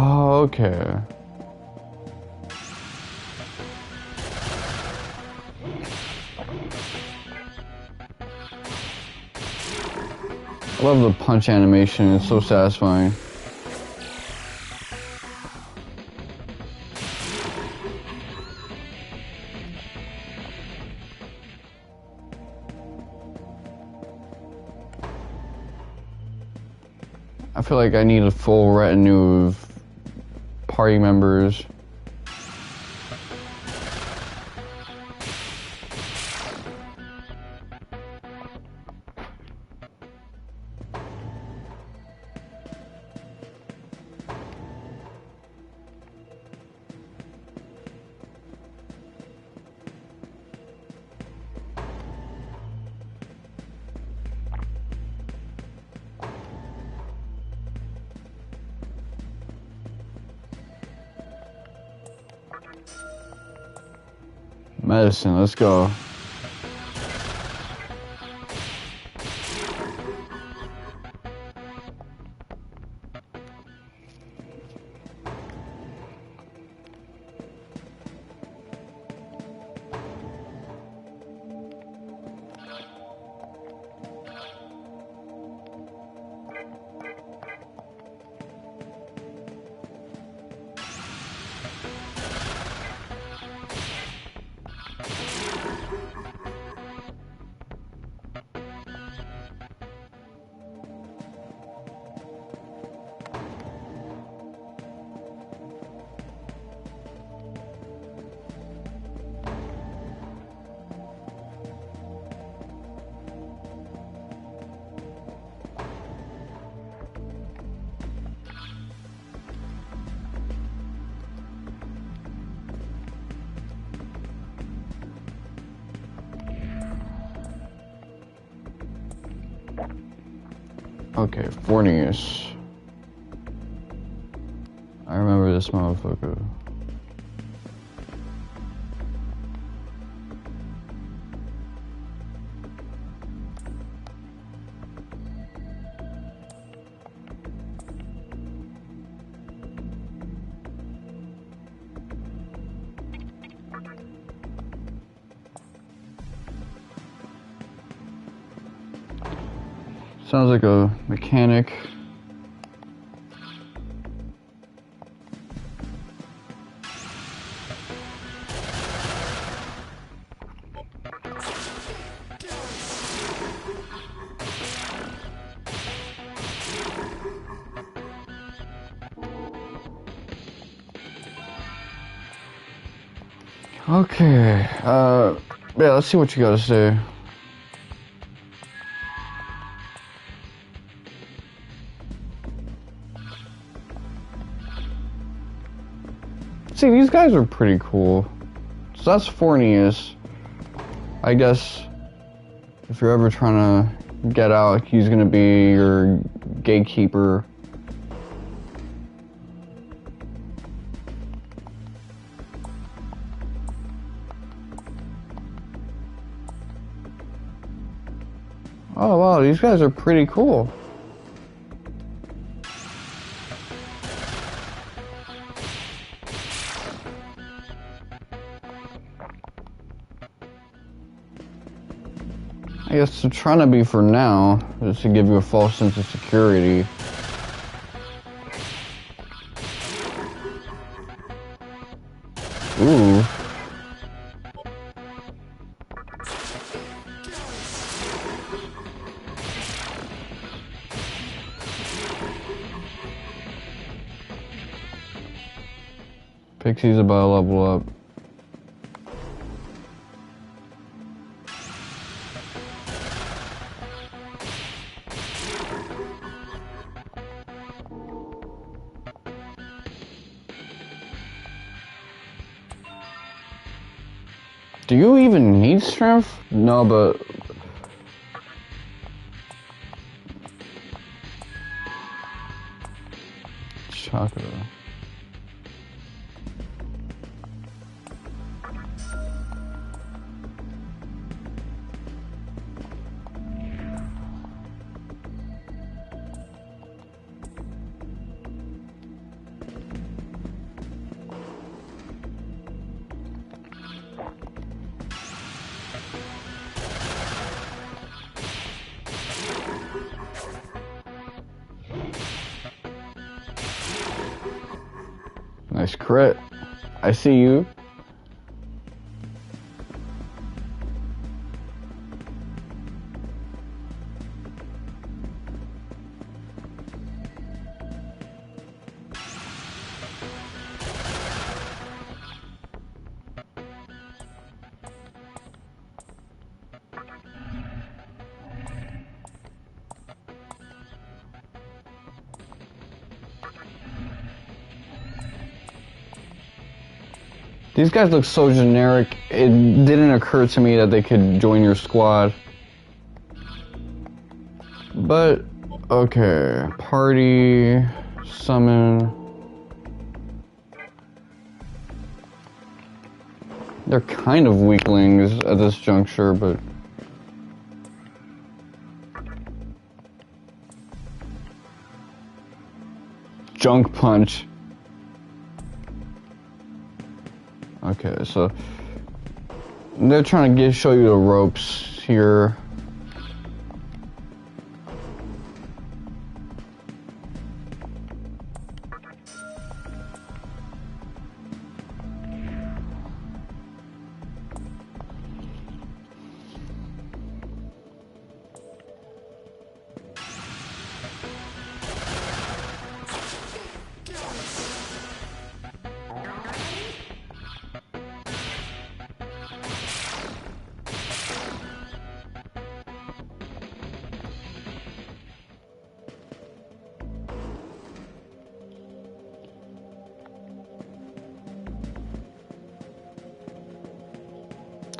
Oh, okay. I love the punch animation, it's so satisfying. I feel like I need a full retinue of party members. Medicine, let's go. Okay, Fornius. I remember this motherfucker. Sounds like a mechanic. Okay, yeah, let's see what you gotta say. See, these guys are pretty cool. So that's Fornius. I guess if you're ever trying to get out, he's gonna be your gatekeeper. Oh wow, these guys are pretty cool. I guess they're trying to be for now, just to give you a false sense of security. Ooh. Pixie's about to level up. Do you even need strength? No, but... Chakra. Nice crit. I see you. These guys look so generic, it didn't occur to me that they could join your squad. But, okay, party, summon. They're kind of weaklings at this juncture, but... Junk punch. Okay, so they're trying to show you the ropes here.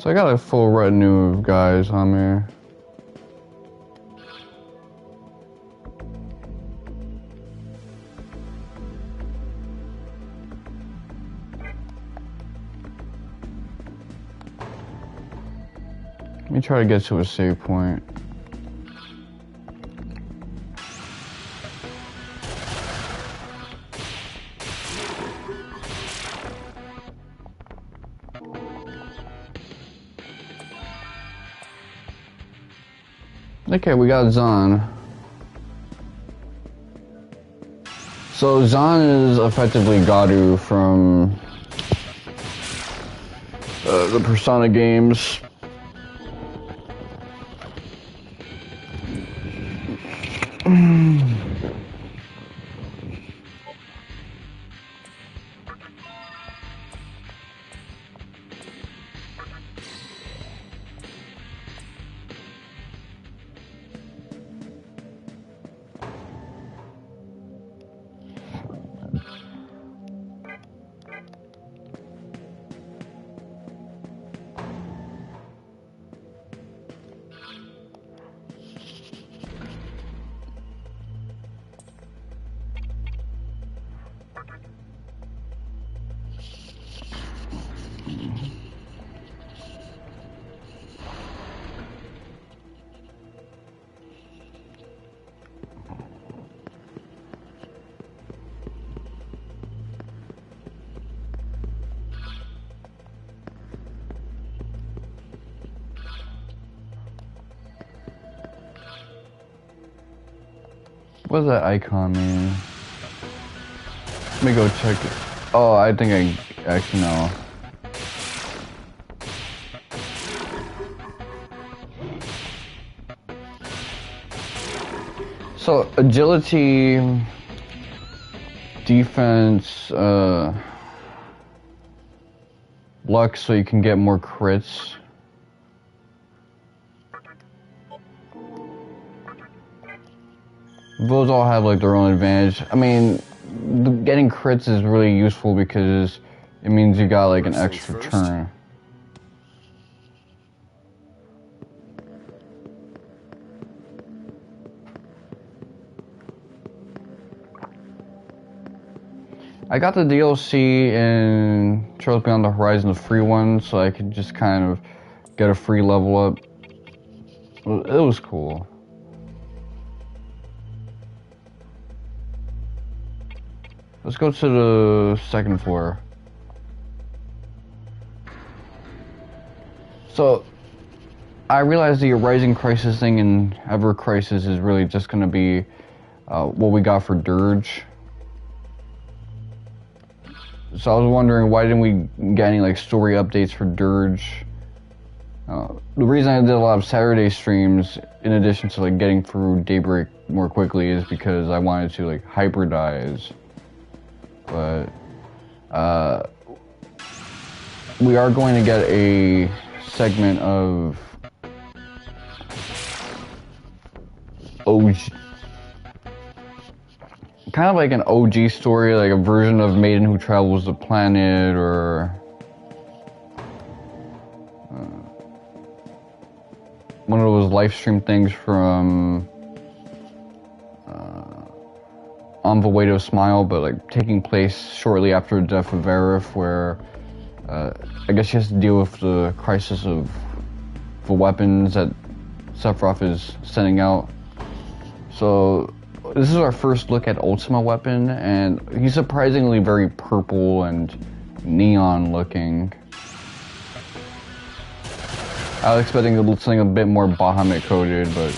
So I got a full retinue of guys on me. Let me try to get to a save point. Okay, we got Zahn. So Zahn is effectively Garu from the Persona games. What does that icon mean? Let me go check it. Oh, I think I actually know. So, agility, defense, luck so you can get more crits. Those all have like their own advantage. I mean, getting crits is really useful because it means you got like an extra turn. I got the DLC in Trails Beyond the Horizon, the free one, so I could just kind of get a free level up. It was cool. Let's go to the second floor. So, I realized the Rising Crisis thing in Ever Crisis is really just going to be what we got for Dirge. So I was wondering, why didn't we get any like story updates for Dirge? The reason I did a lot of Saturday streams, in addition to like getting through Daybreak more quickly, is because I wanted to like hybridize. But we are going to get a segment of OG, kind of like an OG story, like a version of Maiden Who Travels the Planet, or one of those live stream things from On the Way to a Smile, but like taking place shortly after the death of Aerith, where I guess she has to deal with the crisis of the weapons that Sephiroth is sending out. So this is our first look at Ultima Weapon, and he's surprisingly very purple and neon looking. I was expecting something a bit more Bahamut coded, but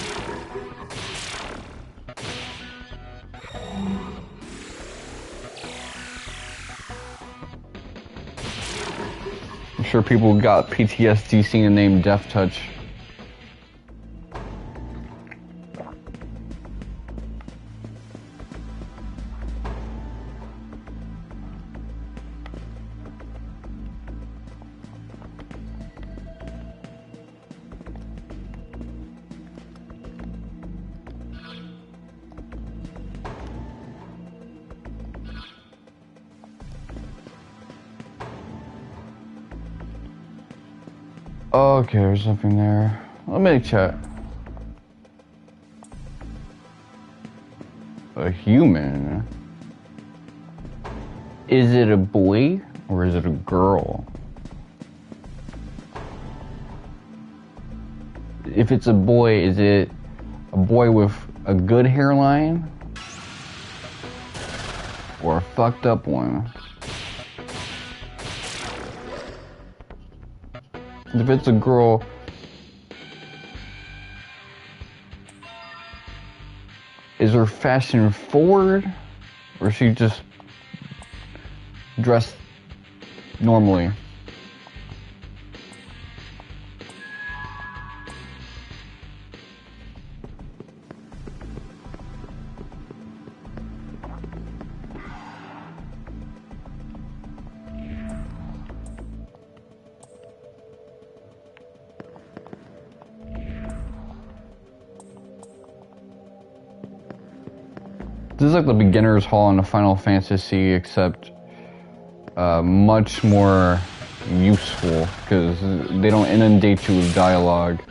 I'm sure people got PTSD seeing the name Death Touch. Okay, there's something there. Let me check. A human? Is it a boy or is it a girl? if it's a boy, is it a boy with a good hairline or a fucked up one? If it's a girl, is her fashion forward, or is she just dressed normally? This is like the beginner's hall in the Final Fantasy, except much more useful, because they don't inundate you with dialogue.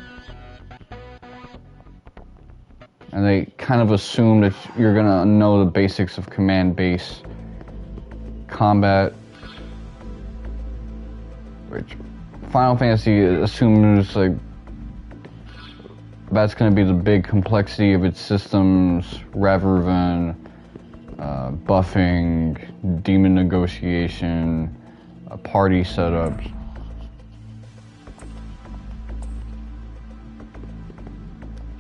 And they kind of assume that you're gonna know the basics of command-based combat, which Final Fantasy assumes like that's going to be the big complexity of its systems, rather than buffing, demon negotiation, party setups.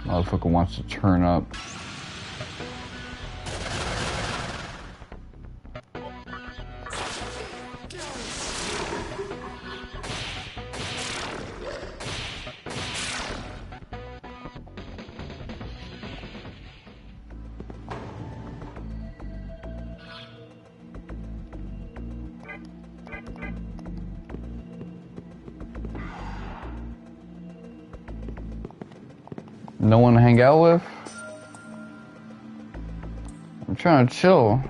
Motherfucker wants to turn up. No one to hang out with? I'm trying to chill.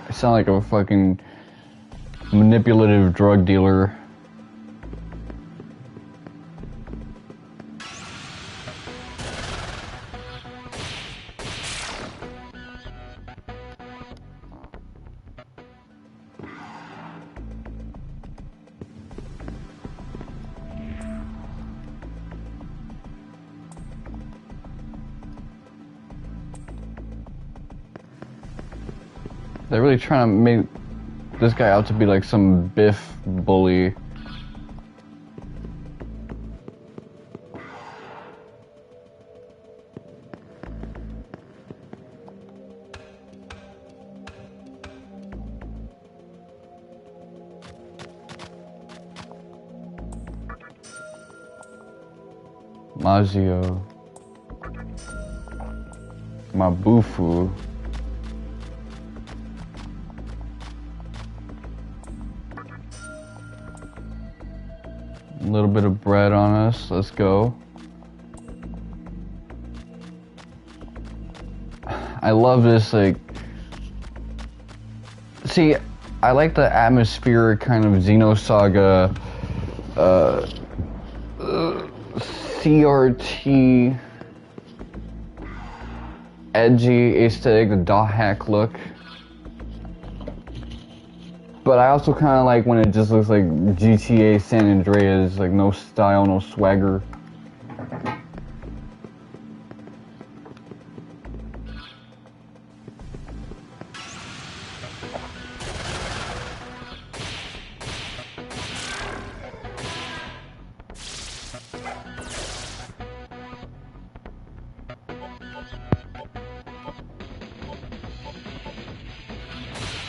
I sound like a fucking manipulative drug dealer. They're really trying to make this guy out to be like some Biff bully. Mazio. Mabufu. A little bit of bread on us. Let's go. I love this, like... See, I like the atmospheric kind of Xenosaga, CRT, edgy aesthetic, the dot hack look. But I also kind of like when it just looks like GTA San Andreas, like no style, no swagger.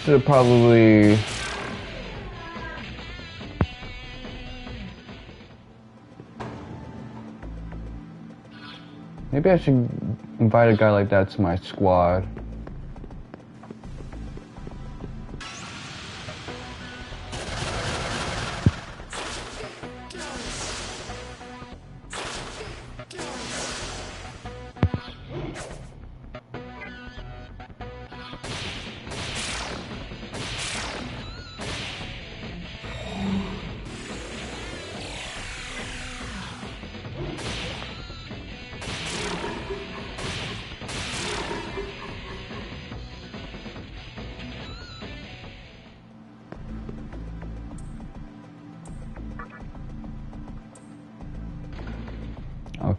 Should have probably... Maybe I should invite a guy like that to my squad.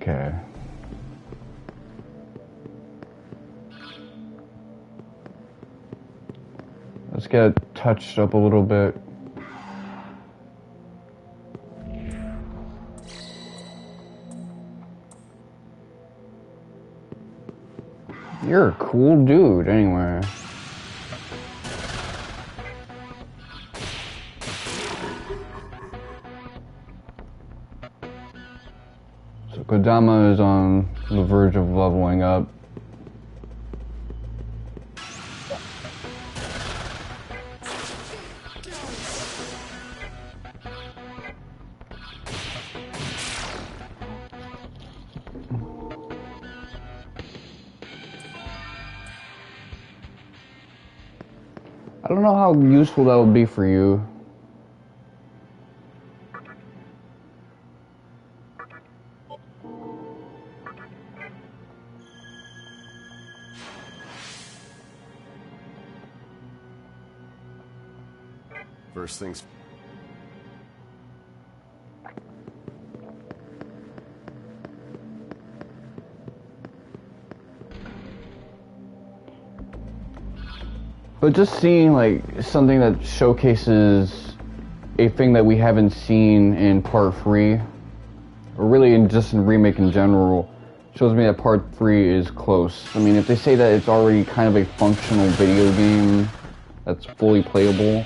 Okay. Let's get it touched up a little bit. You're a cool dude, anyway. So Kodama is on the verge of leveling up. I don't know how useful that would be for you. First things. But just seeing like something that showcases a thing that we haven't seen in part 3, or really just in remake in general, shows me that part 3 is close. I mean, if they say that it's already kind of a functional video game that's fully playable.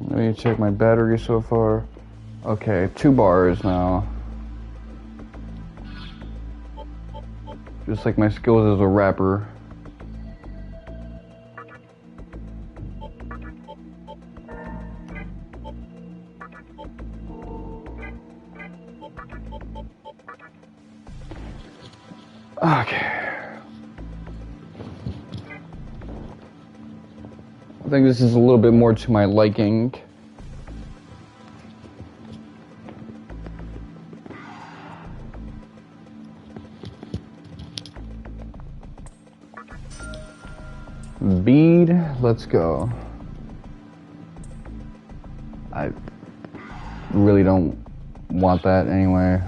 Let me check my battery so far. Okay, 2 bars now. Just like my skills as a rapper. Okay. I think this is a little bit more to my liking. Bead, let's go. I really don't want that anyway.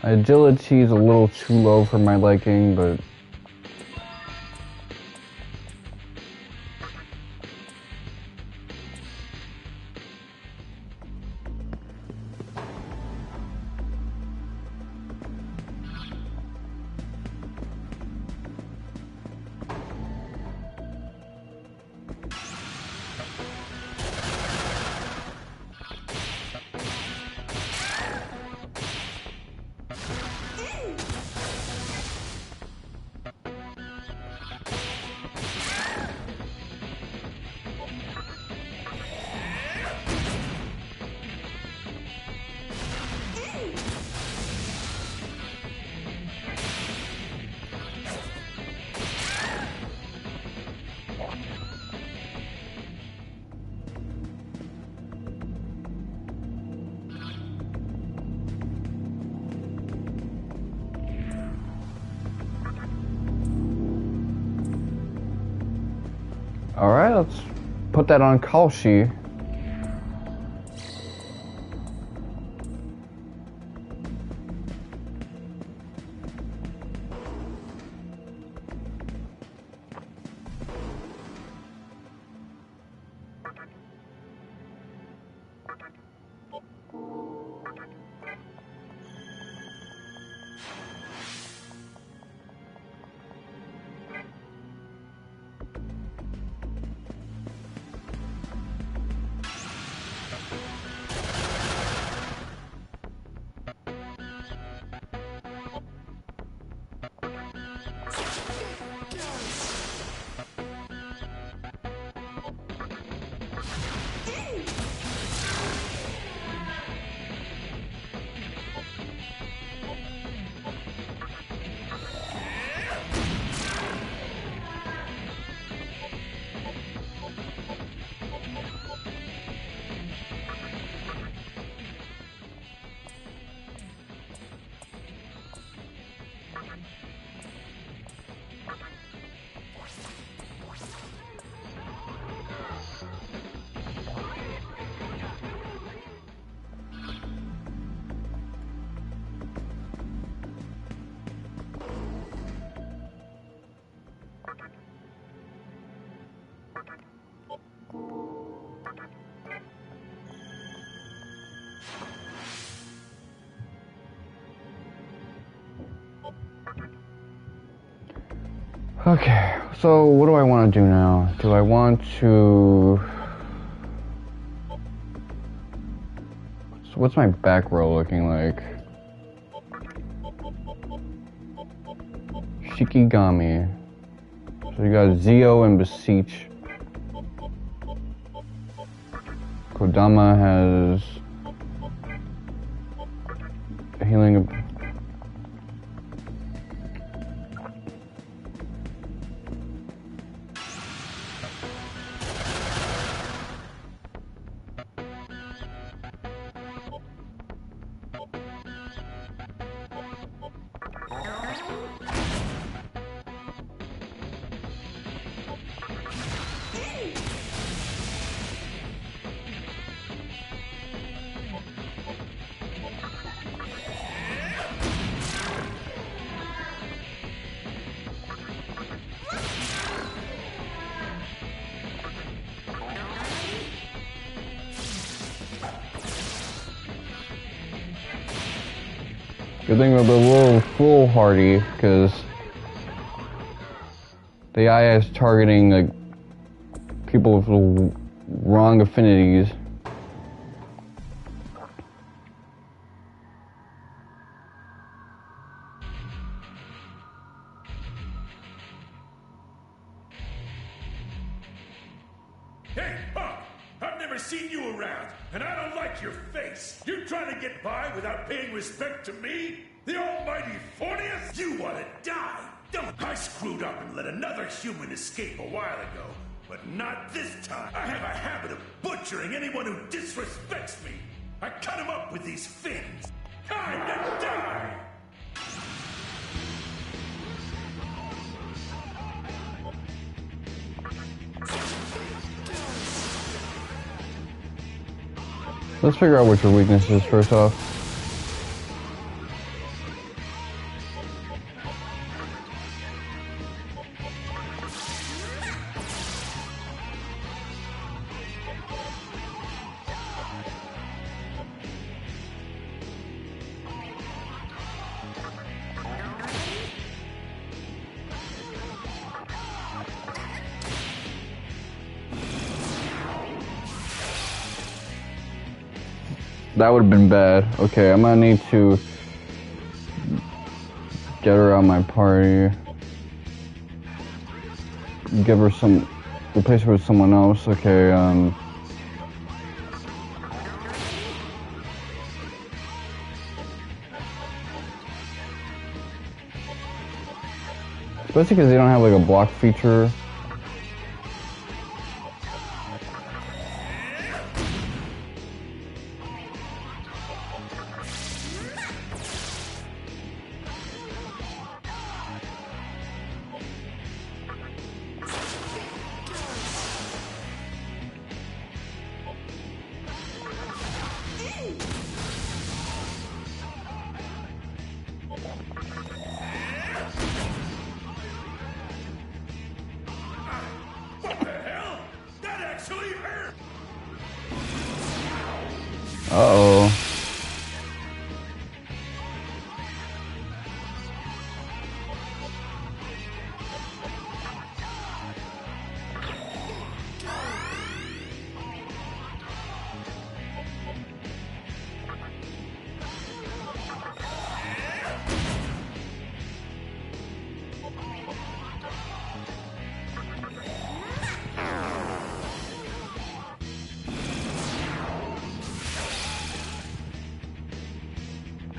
My agility is a little too low for my liking, but alright, let's put that on Kalshi. Okay, so what do I want to do now? Do I want to... So what's my back row looking like? Shikigami. So you got Zio and Beseech. Kodama has... healing... Good thing with the little foolhardy, because the AI is targeting like people with the wrong affinities. Hey, Buck! I've never seen you around, and I don't like your face. You trying to get by without paying respect to me? The almighty Fornius? You want to die, don't I screwed up and let another human escape a while ago, but not this time. I have a habit of butchering anyone who disrespects me. I cut him up with these fins. Time to die! Let's figure out what your weakness is first off. That would have been bad. Okay, I'm gonna need to get her out of my party. Give her some... replace her with someone else. Okay, especially because they don't have like a block feature. Uh-oh.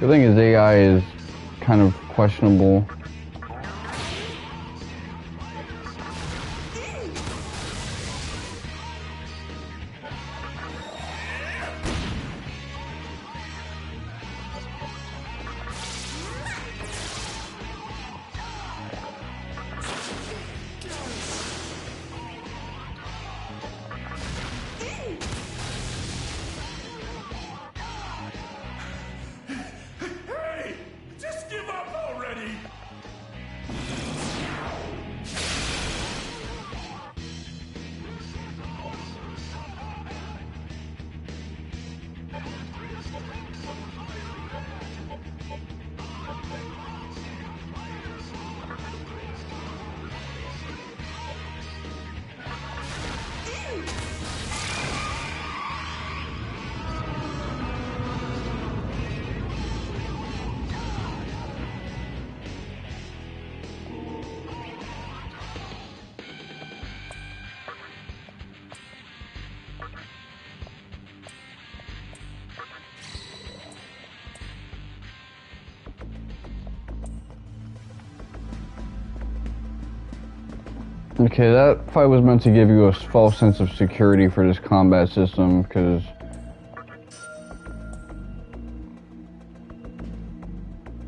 The thing is, AI is kind of questionable. Okay, that fight was meant to give you a false sense of security for this combat system, because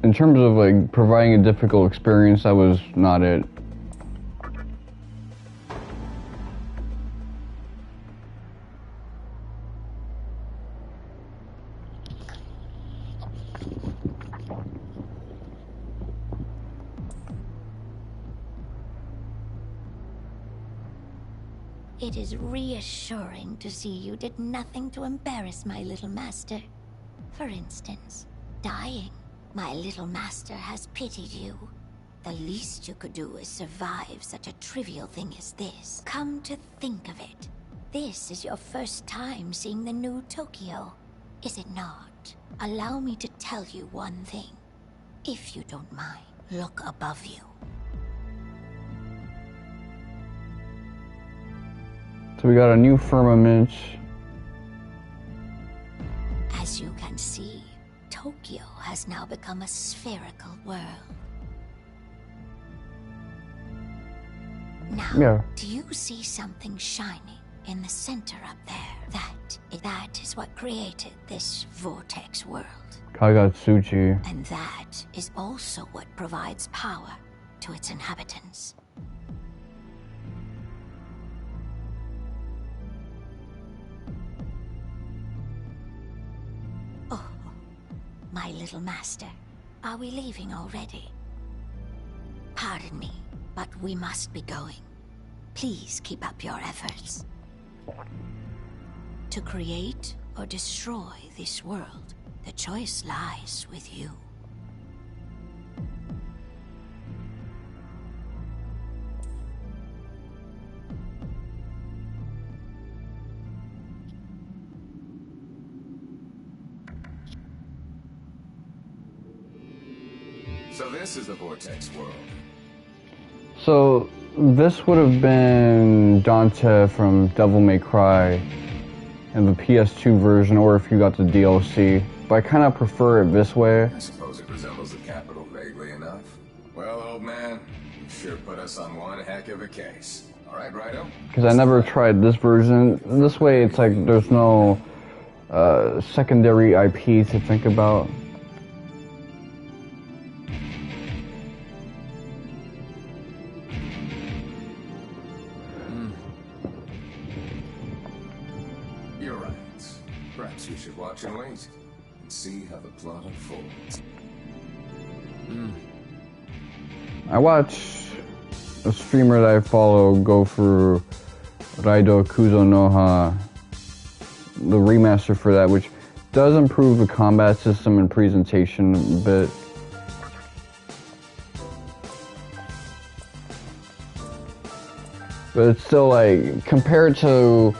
in terms of like providing a difficult experience, that was not it. It is reassuring to see you did nothing to embarrass my little master. For instance, dying. My little master has pitied you. The least you could do is survive such a trivial thing as this. Come to think of it, this is your first time seeing the new Tokyo, is it not? Allow me to tell you one thing. If you don't mind, look above you. So we got a new firmament. As you can see, Tokyo has now become a spherical world. Now, do you see something shining in the center up there? That is what created this vortex world. Kagatsuchi. And that is also what provides power to its inhabitants. Oh, my little master, are we leaving already? Pardon me, but we must be going. Please keep up your efforts. To create or destroy this world, the choice lies with you. So this is the Vortex world. So this would have been Dante from Devil May Cry in the PS2 version, or if you got the DLC. But I kind of prefer it this way. I suppose it resembles the capital vaguely enough. Well, old man, you sure put us on one heck of a case. All right, Righto? Because I never tried this version. This way it's like there's no secondary IP to think about. You're right. Perhaps we should watch and wait and see how the plot unfolds. I watch a streamer that I follow go through Raido Kuzonoha, the remaster for that, which does improve the combat system and presentation a bit. But it's still like, compared to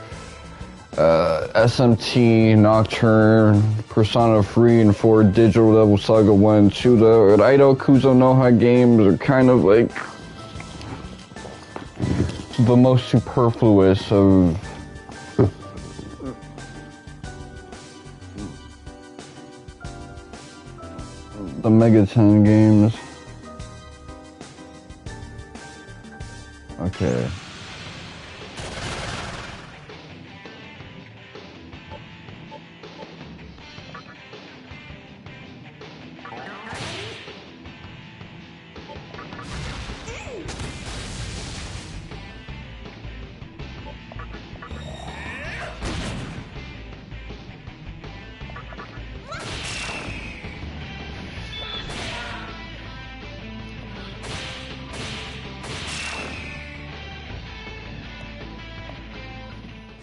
SMT, Nocturne, Persona 3 and 4, Digital Devil Saga 1 and 2, the Raido Kuzonoha games are kind of like the most superfluous of the Megaton games. Okay.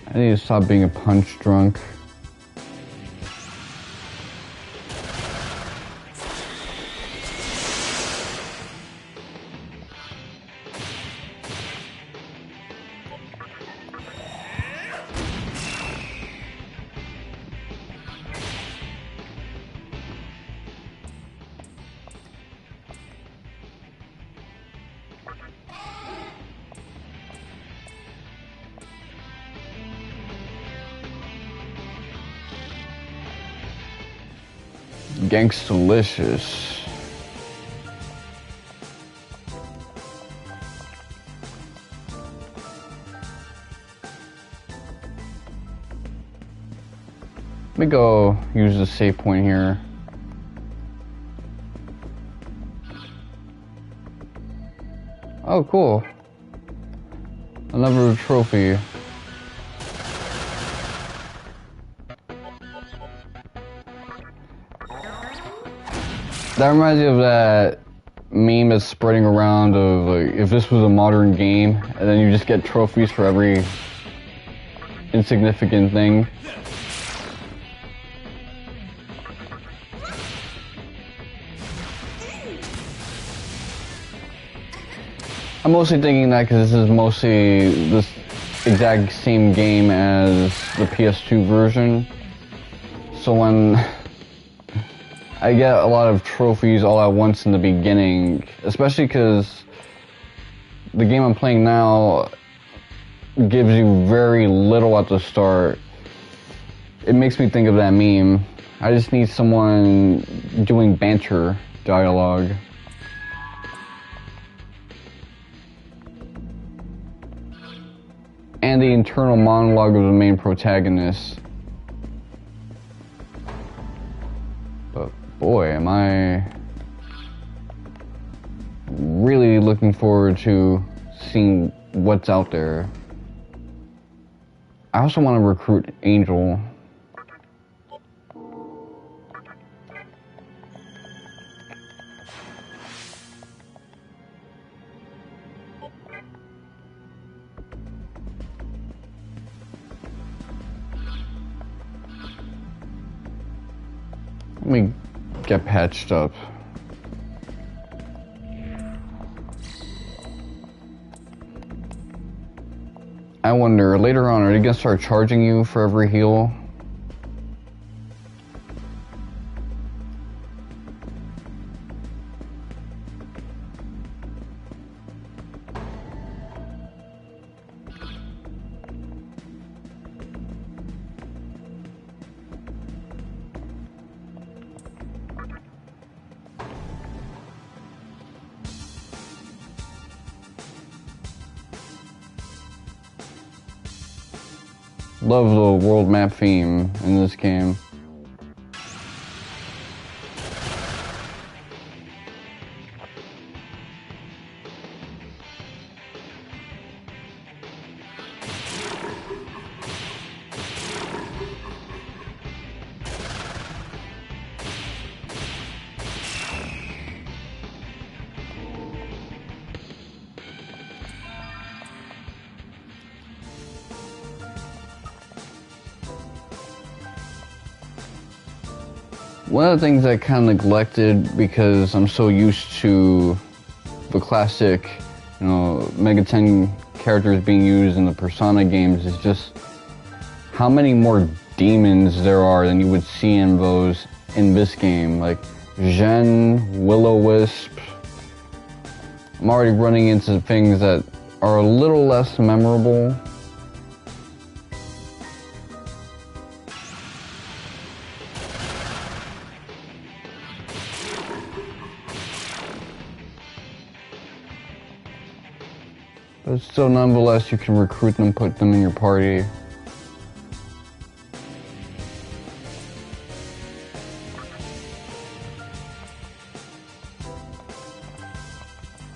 I need to stop being a punch drunk. Gangstalicious. Let me go use the save point here. Oh, cool. Another trophy. That reminds me of that meme that's spreading around of like, if this was a modern game, and then you just get trophies for every insignificant thing. I'm mostly thinking that because this is mostly this exact same game as the PS2 version. So when I get a lot of trophies all at once in the beginning, especially because the game I'm playing now gives you very little at the start. It makes me think of that meme. I just need someone doing banter dialogue. And the internal monologue of the main protagonist. But boy, am I really looking forward to seeing what's out there. I also want to recruit Angel. Let me get patched up. I wonder, later on, are they gonna start charging you for every heal? Love the world map theme in this game. One of the things I kind of neglected because I'm so used to the classic, you know, Mega 10 characters being used in the Persona games is just how many more demons there are than you would see in those in this game. Like Jen, Will-O-Wisp. I'm already running into things that are a little less memorable. But still, nonetheless, you can recruit them, put them in your party.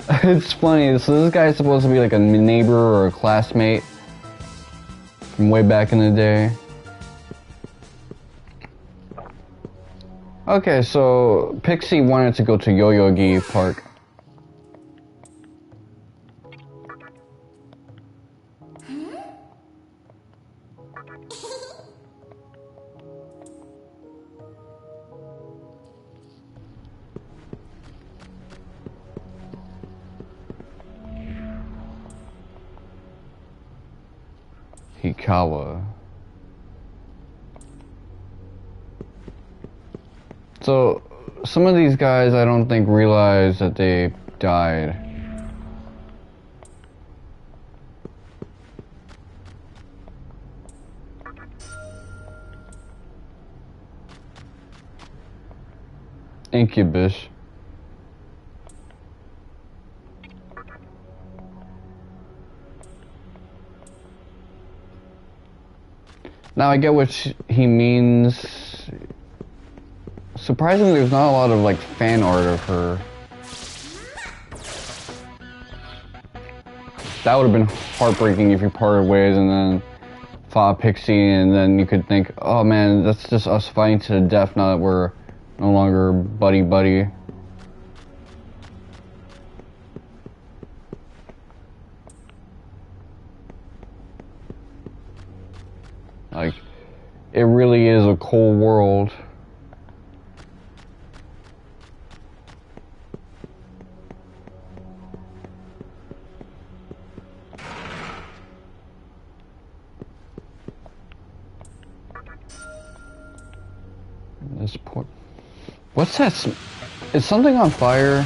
It's funny, so this guy is supposed to be like a neighbor or a classmate from way back in the day. Okay, so Pixie wanted to go to Yoyogi Park. Hikawa. So, some of these guys I don't think realize that they died. Incubus. Now I get what he means. Surprisingly, there's not a lot of like fan art of her. That would have been heartbreaking if you parted ways and then fought Pixie, and then you could think, oh man, that's just us fighting to the death now that we're no longer buddy-buddy. Like, it really is a cold world. This point. What's that? Is something on fire?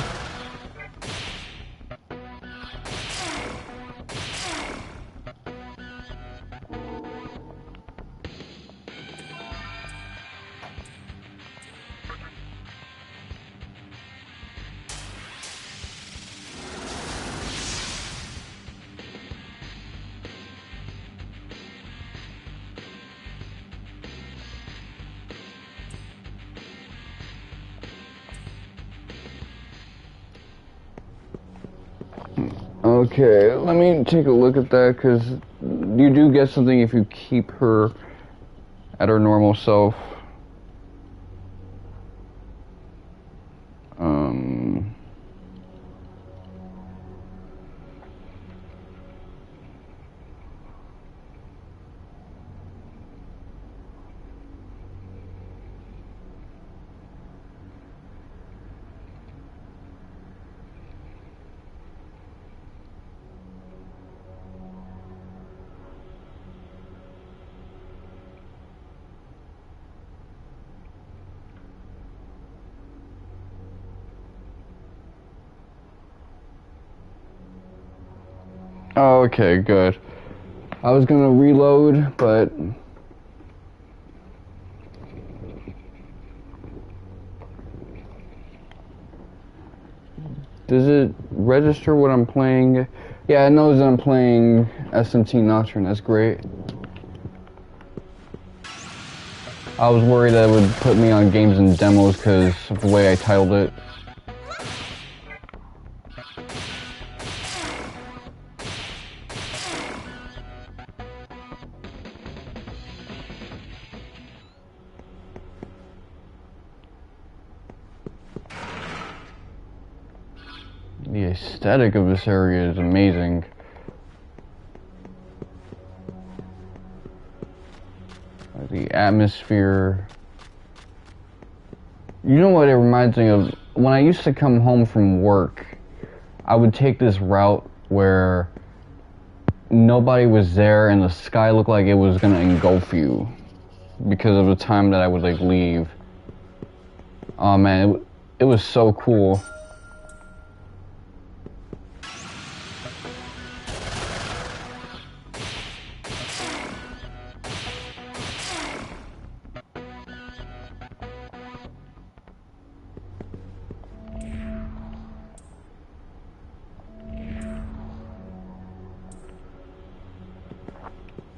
Okay, let me take a look at that, because you do get something if you keep her at her normal self. Oh, okay, good. I was gonna reload, but does it register what I'm playing? Yeah, it knows that I'm playing SMT Nocturne. That's great. I was worried that it would put me on games and demos because of the way I titled it. The aesthetic of this area is amazing. The atmosphere. You know what it reminds me of? When I used to come home from work, I would take this route where nobody was there and the sky looked like it was gonna engulf you because of the time that I would like leave. Oh man, it was so cool.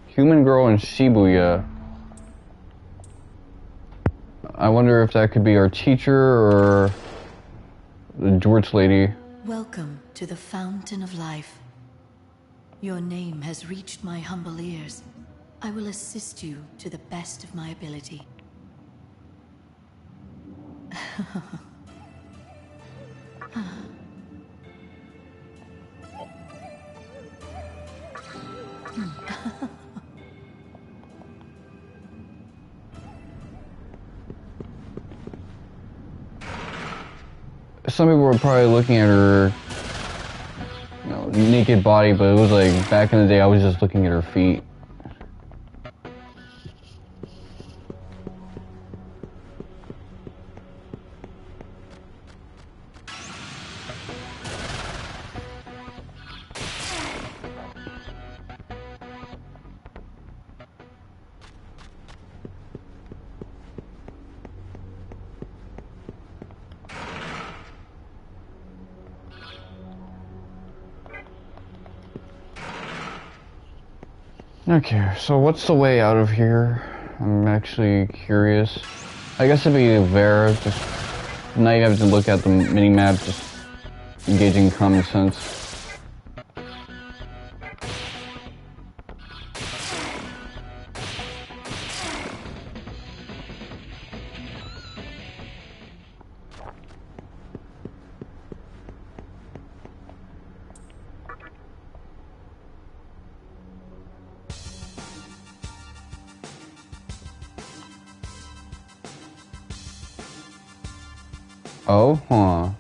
Human girl in Shibuya. I wonder if that could be our teacher or the George lady. Welcome to the Fountain of Life. Your name has reached my humble ears. I will assist you to the best of my ability. Some people were probably looking at her, you know, naked body, but it was like back in the day I was just looking at her feet. Okay, so what's the way out of here? I'm actually curious. I guess it'd be there, just now you have to look at the mini-map, just engaging common sense. Oh, huh.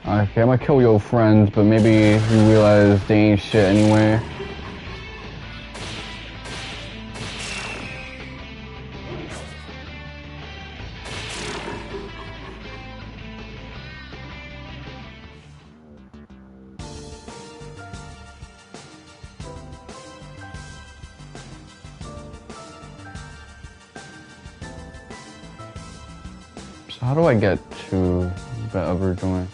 Okay, I'm gonna kill your friends, but maybe you realize they ain't shit anyway. So how do I get to the other joint?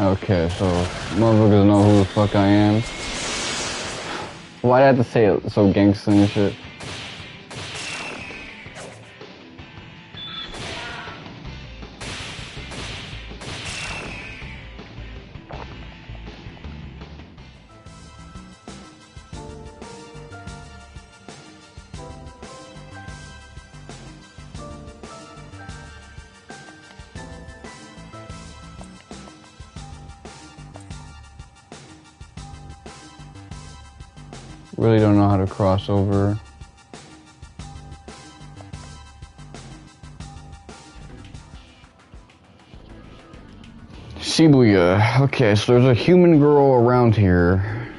Okay, so motherfuckers know who the fuck I am. Why'd I have to say it so gangsta and shit? Really don't know how to cross over. Shibuya. Okay, so there's a human girl around here.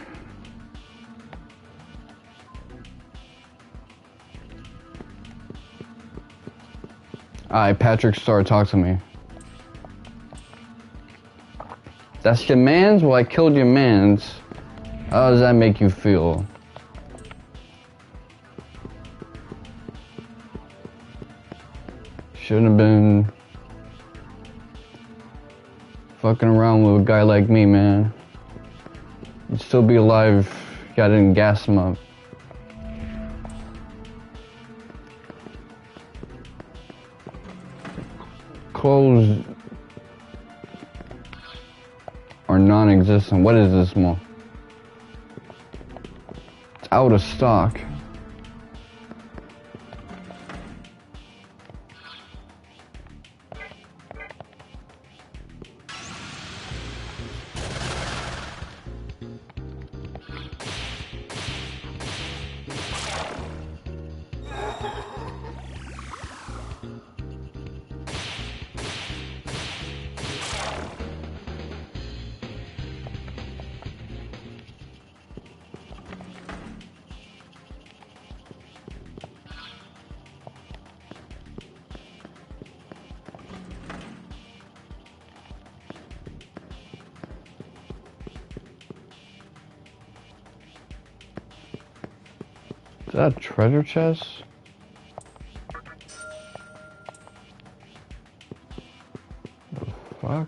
Alright, Patrick Star, talk to me. That's your mans? Well, I killed your mans. How does that make you feel? Shouldn't have been fucking around with a guy like me, man. You'd still be alive if I didn't gas him up. Clothes are non-existent. What is this more? It's out of stock. Is that a treasure chest? The fuck?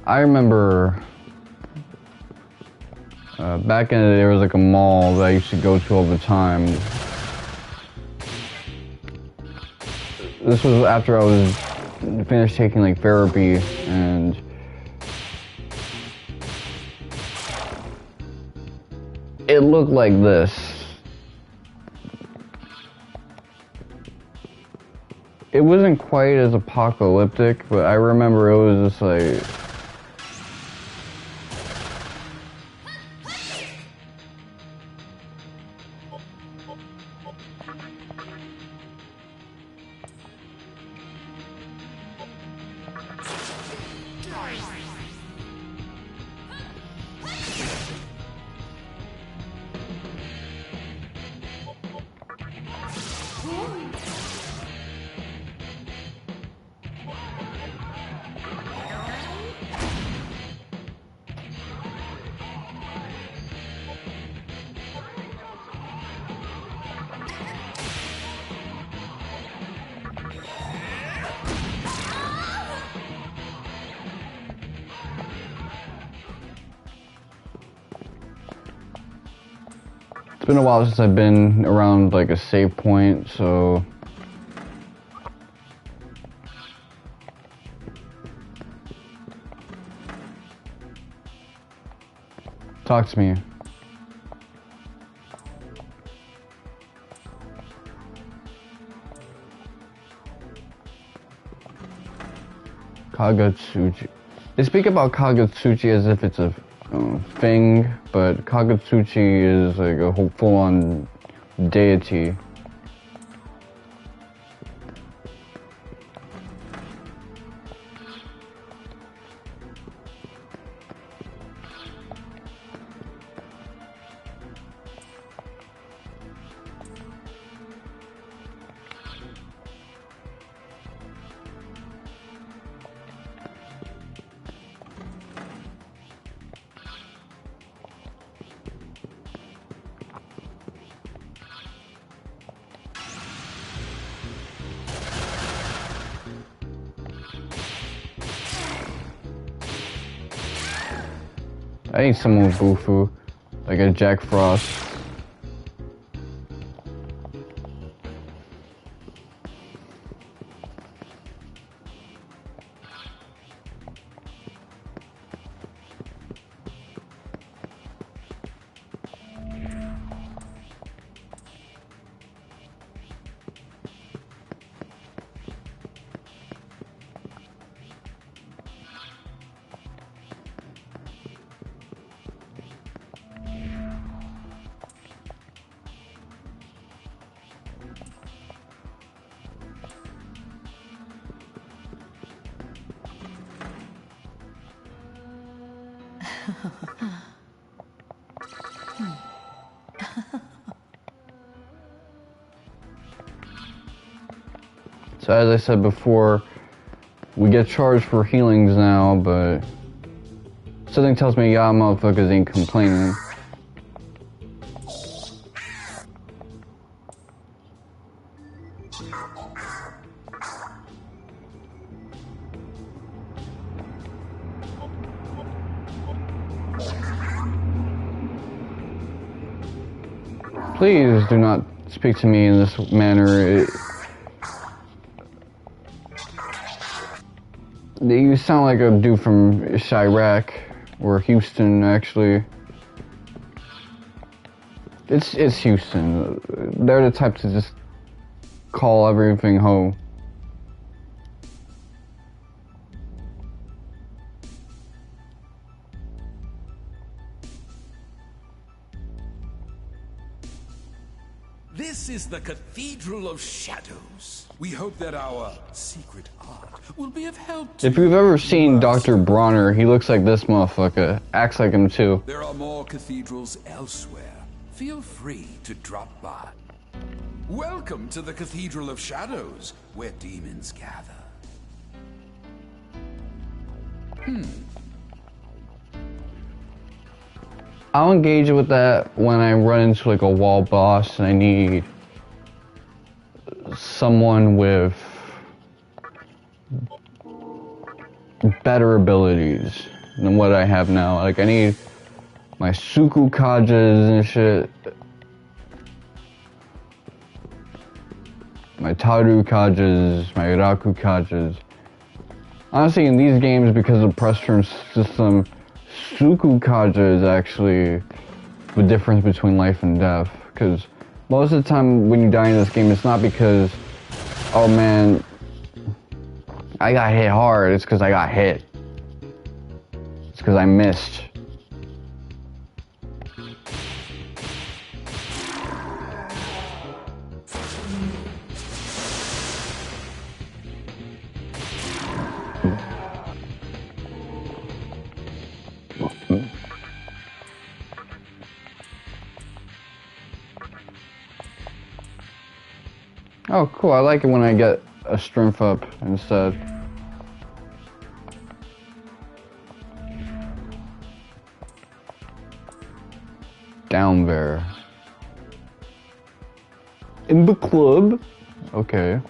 I remember Back in the day, there was like a mall that I used to go to all the time. This was after I was finished taking like therapy, and it looked like this. It wasn't quite as apocalyptic, but I remember it was just like... It's been a while since I've been around like a save point, so... Talk to me. Kagatsuchi. They speak about Kagatsuchi as if it's a thing, but Kagatsuchi is like a whole full-on deity. I need someone with Bufu, like a Jack Frost. So as I said before, we get charged for healings now, but something tells me y'all motherfuckers ain't complaining. Please do not speak to me in this manner. You sound like a dude from Chirac, or Houston, actually. It's Houston. They're the type to just call everything ho. This is the Cathedral of Shadows. We hope that our secret art will be of help to If you've ever seen Dr. Bronner, he looks like this motherfucker. Acts like him too. There are more cathedrals elsewhere. Feel free to drop by. Welcome to the Cathedral of Shadows, where demons gather. I'll engage with that when I run into like a wall boss and I need someone with better abilities than what I have now. Like I need my Suku Kajas and shit. My Taru Kajas, my Raku Kajas. Honestly, in these games, because of press turn system, Suku Kaja is actually the difference between life and death. Because most of the time when you die in this game, it's not because, oh man, I got hit hard. It's because I got hit. It's because I missed. Oh, cool. I like it when I get a strength up instead. Down there. In the club? Okay.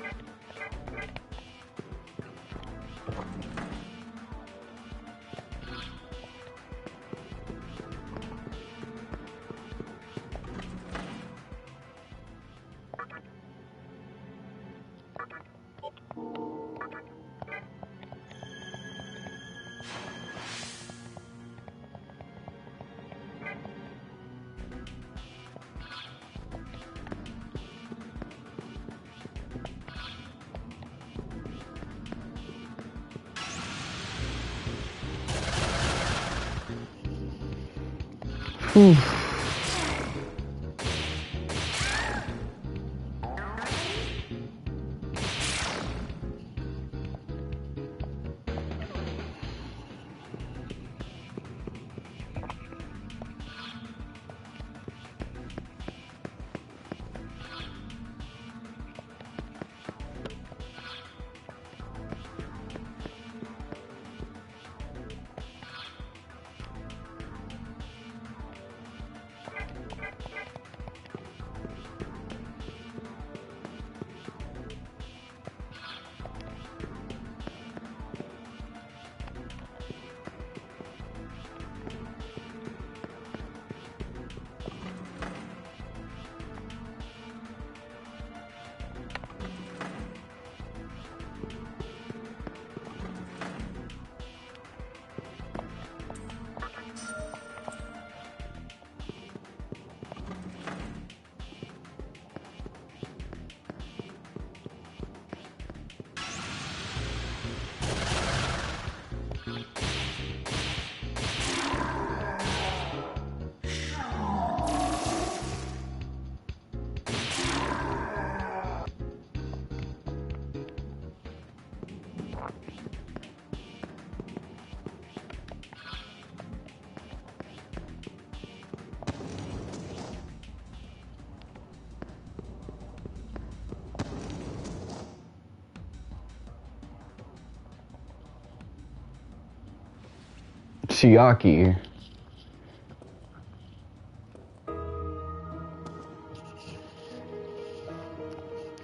Oof. Chiaki.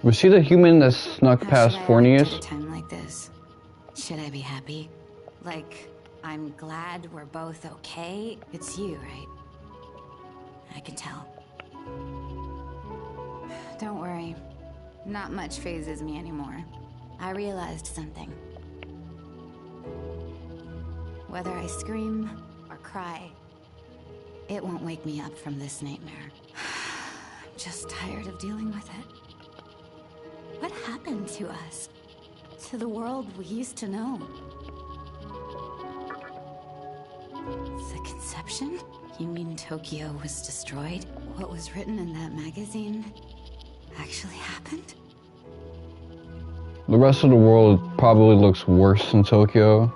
Was she the human that snuck past Fornius? At a time like this, should I be happy? Like, I'm glad we're both okay? It's you, right? I can tell. Don't worry. Not much phases me anymore. I realized something. Whether I scream or cry, it won't wake me up from this nightmare. I'm just tired of dealing with it. What happened to us? To the world we used to know? The conception? You mean Tokyo was destroyed? What was written in that magazine actually happened? The rest of the world probably looks worse than Tokyo.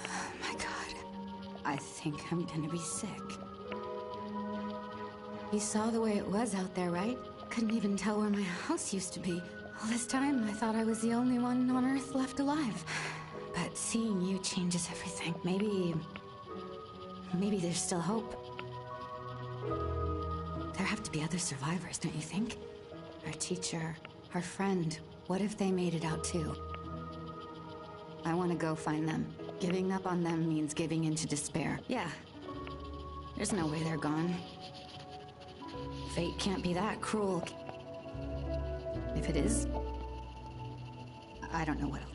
Oh my god. I think I'm gonna be sick. You saw the way it was out there, right? Couldn't even tell where my house used to be. All this time, I thought I was the only one on Earth left alive. But seeing you changes everything. Maybe there's still hope. There have to be other survivors, don't you think? Our teacher, our friend, what if they made it out too? I want to go find them. Giving up on them means giving in to despair. Yeah. There's no way they're gone. Fate can't be that cruel. If it is, I don't know what I'll do.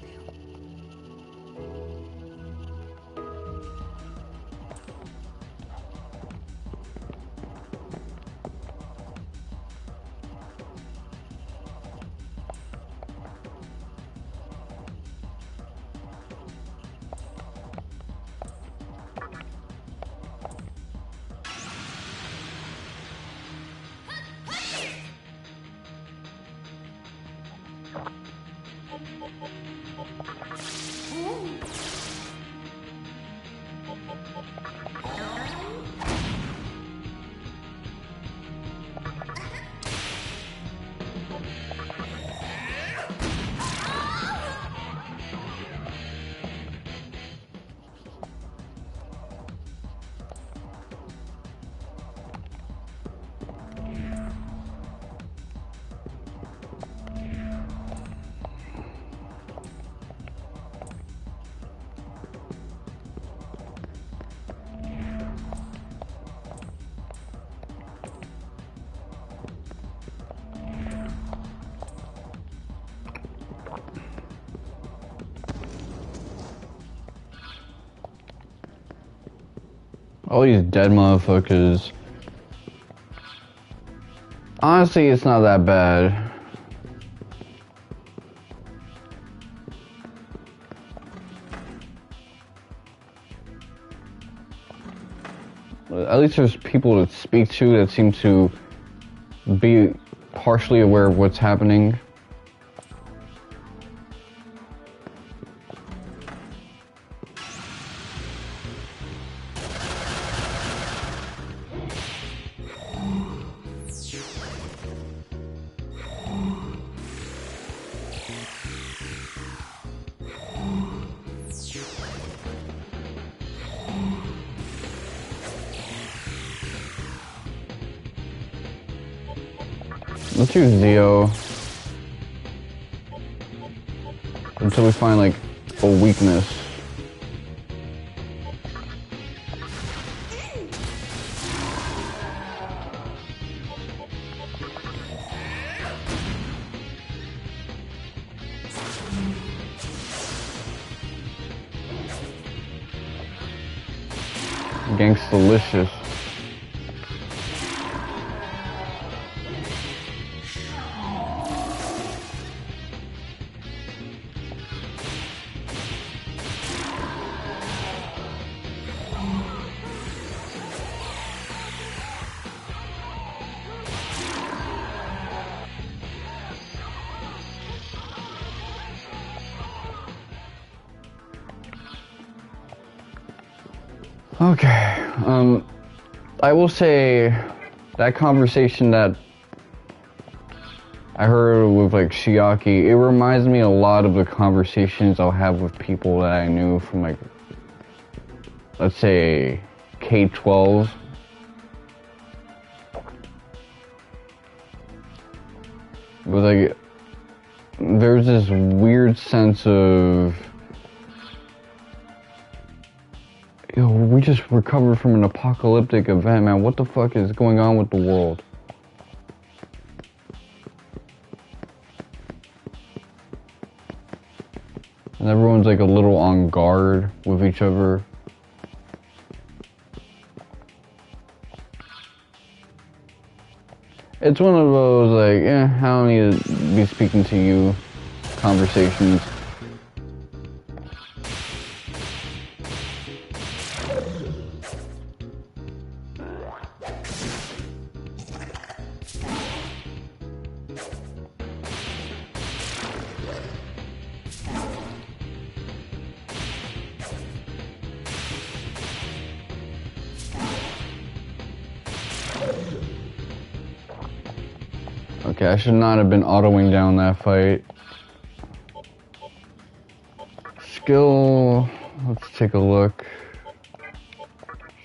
All these dead motherfuckers. Honestly, it's not that bad. At least there's people to speak to that seem to be partially aware of what's happening. Let's use Zio until we find like a weakness. Gangstalicious. Okay, I will say that conversation that I heard with like Shiaki, it reminds me a lot of the conversations I'll have with people that I knew from like, let's say K-12. But like, there's this weird sense of, yo, we just recovered from an apocalyptic event, man. What the fuck is going on with the world? And everyone's like a little on guard with each other. It's one of those like, I don't need to be speaking to you conversations. Okay, I should not have been autoing down that fight. Skill, let's take a look.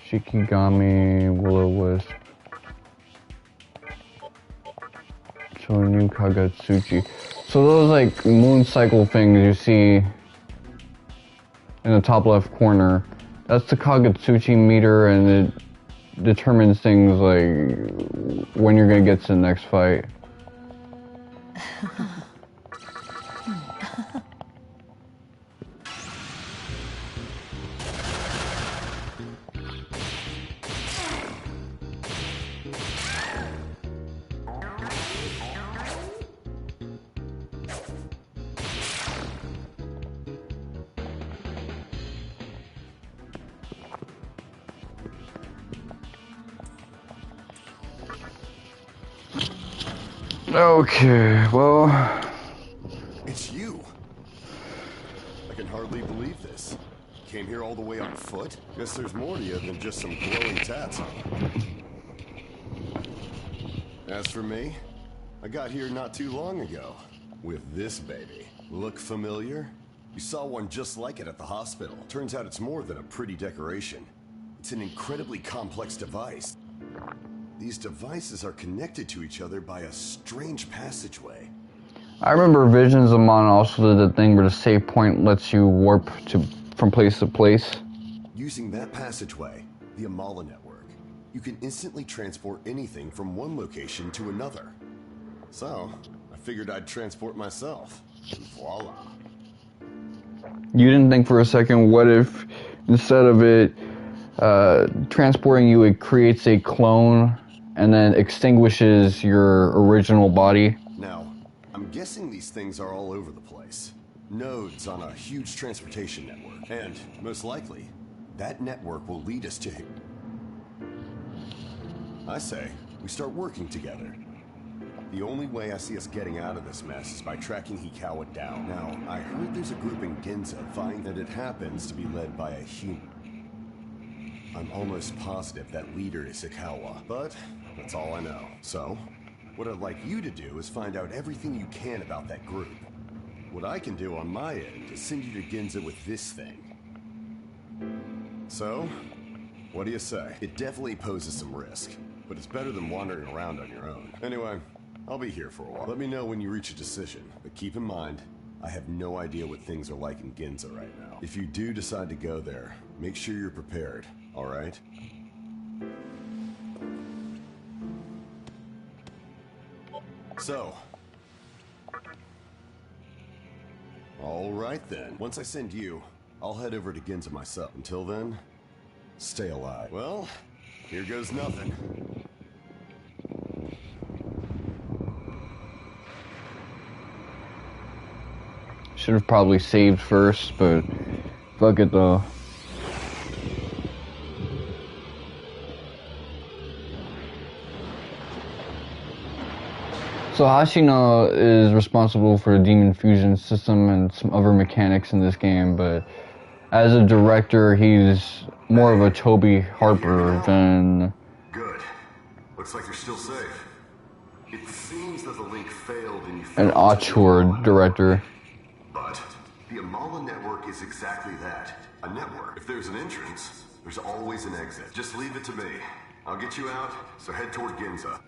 Shikigami, Will-O-Wisp. Show a new Kagatsuchi. So those like moon cycle things you see in the top left corner. That's the Kagatsuchi meter, and it determines things like when you're gonna get to the next fight. Okay, well... It's you! I can hardly believe this. Came here all the way on foot? Guess there's more to you than just some glowing tats. As for me, I got here not too long ago. With this baby. Look familiar? You saw one just like it at the hospital. Turns out it's more than a pretty decoration. It's an incredibly complex device. These devices are connected to each other by a strange passageway. I remember Visions of Mana also did the thing where the save point lets you warp from place to place. Using that passageway, the Amala network, you can instantly transport anything from one location to another. So, I figured I'd transport myself. Voila. You didn't think for a second, what if instead of it transporting you, it creates a clone and then extinguishes your original body? Now, I'm guessing these things are all over the place. Nodes on a huge transportation network. And, most likely, that network will lead us to... I say, we start working together. The only way I see us getting out of this mess is by tracking Hikawa down. Now, I heard there's a group in Ginza vying that it happens to be led by a human. I'm almost positive that leader is Hikawa, but that's all I know. So, what I'd like you to do is find out everything you can about that group. What I can do on my end is send you to Ginza with this thing. So, what do you say? It definitely poses some risk, but it's better than wandering around on your own. Anyway, I'll be here for a while. Let me know when you reach a decision, but keep in mind, I have no idea what things are like in Ginza right now. If you do decide to go there, make sure you're prepared, alright? So. Alright then. Once I send you, I'll head over to Ginza myself. Until then, stay alive. Well, here goes nothing. Should have probably saved first, but fuck it though. So Hashina is responsible for the demon fusion system and some other mechanics in this game, but as a director, he's more of a Toby Harper than... Good. Looks like you're still safe. It seems that the link failed and you an auteur director. But the Amala network is exactly that. A network. If there's an entrance, there's always an exit. Just leave it to me. I'll get you out, so head toward Ginza.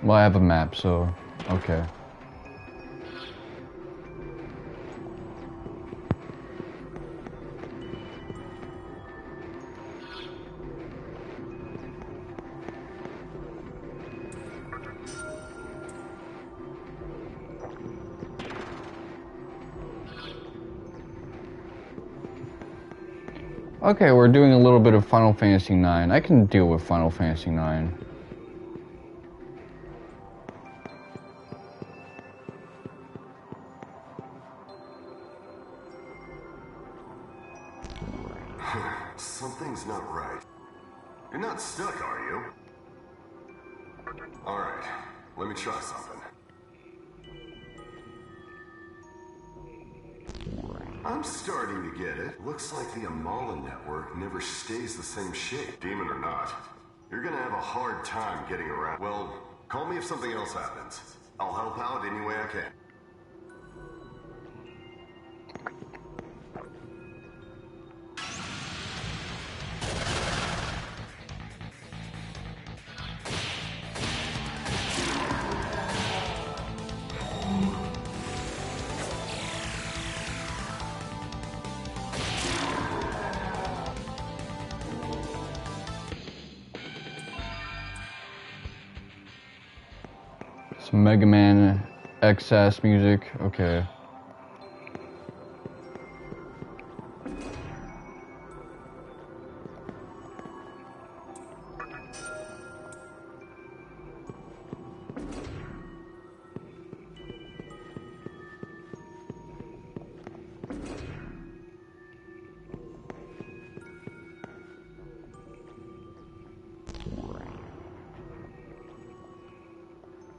Well, I have a map, so okay. Okay, we're doing a little bit of Final Fantasy IX. I can deal with Final Fantasy IX. Something's not right. You're not stuck, are you? Alright, let me try something. I'm starting to get it. Looks like the Amala network never stays the same shape. Demon or not, you're gonna have a hard time getting around. Well, call me if something else happens. I'll help out any way I can. Some Mega Man XS music. Okay.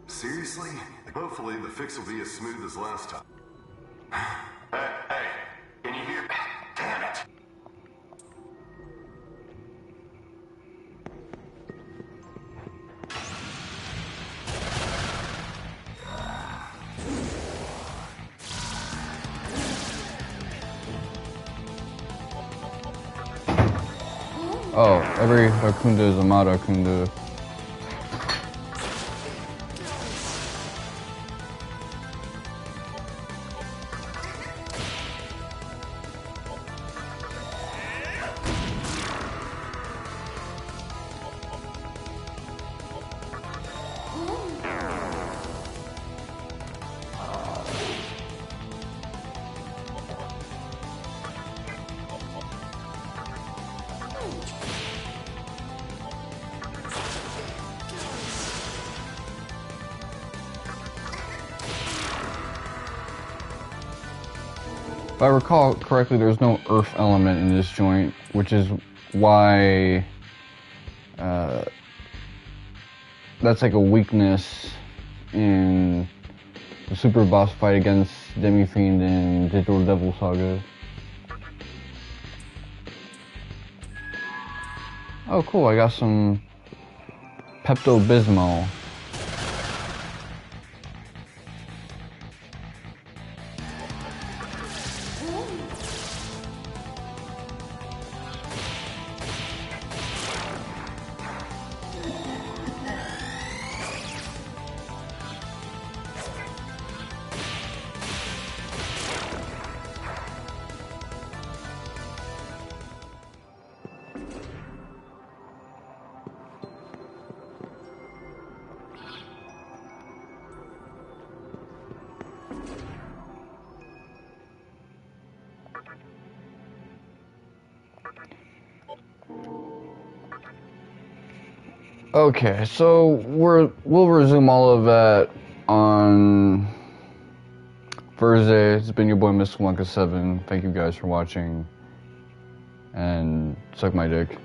Seriously? Hopefully the fix will be as smooth as last time. Hey, can you hear? Damn it! Oh, every Akunda is a mod Akunda. If I recall correctly, there's no earth element in this joint, which is why that's like a weakness in the super boss fight against Demi-Fiend in Digital Devil Saga. Oh cool, I got some Pepto-Bismol. Okay, so we'll resume all of that on Thursday. It's been your boy Mr. Wonka7. Thank you guys for watching, and suck my dick.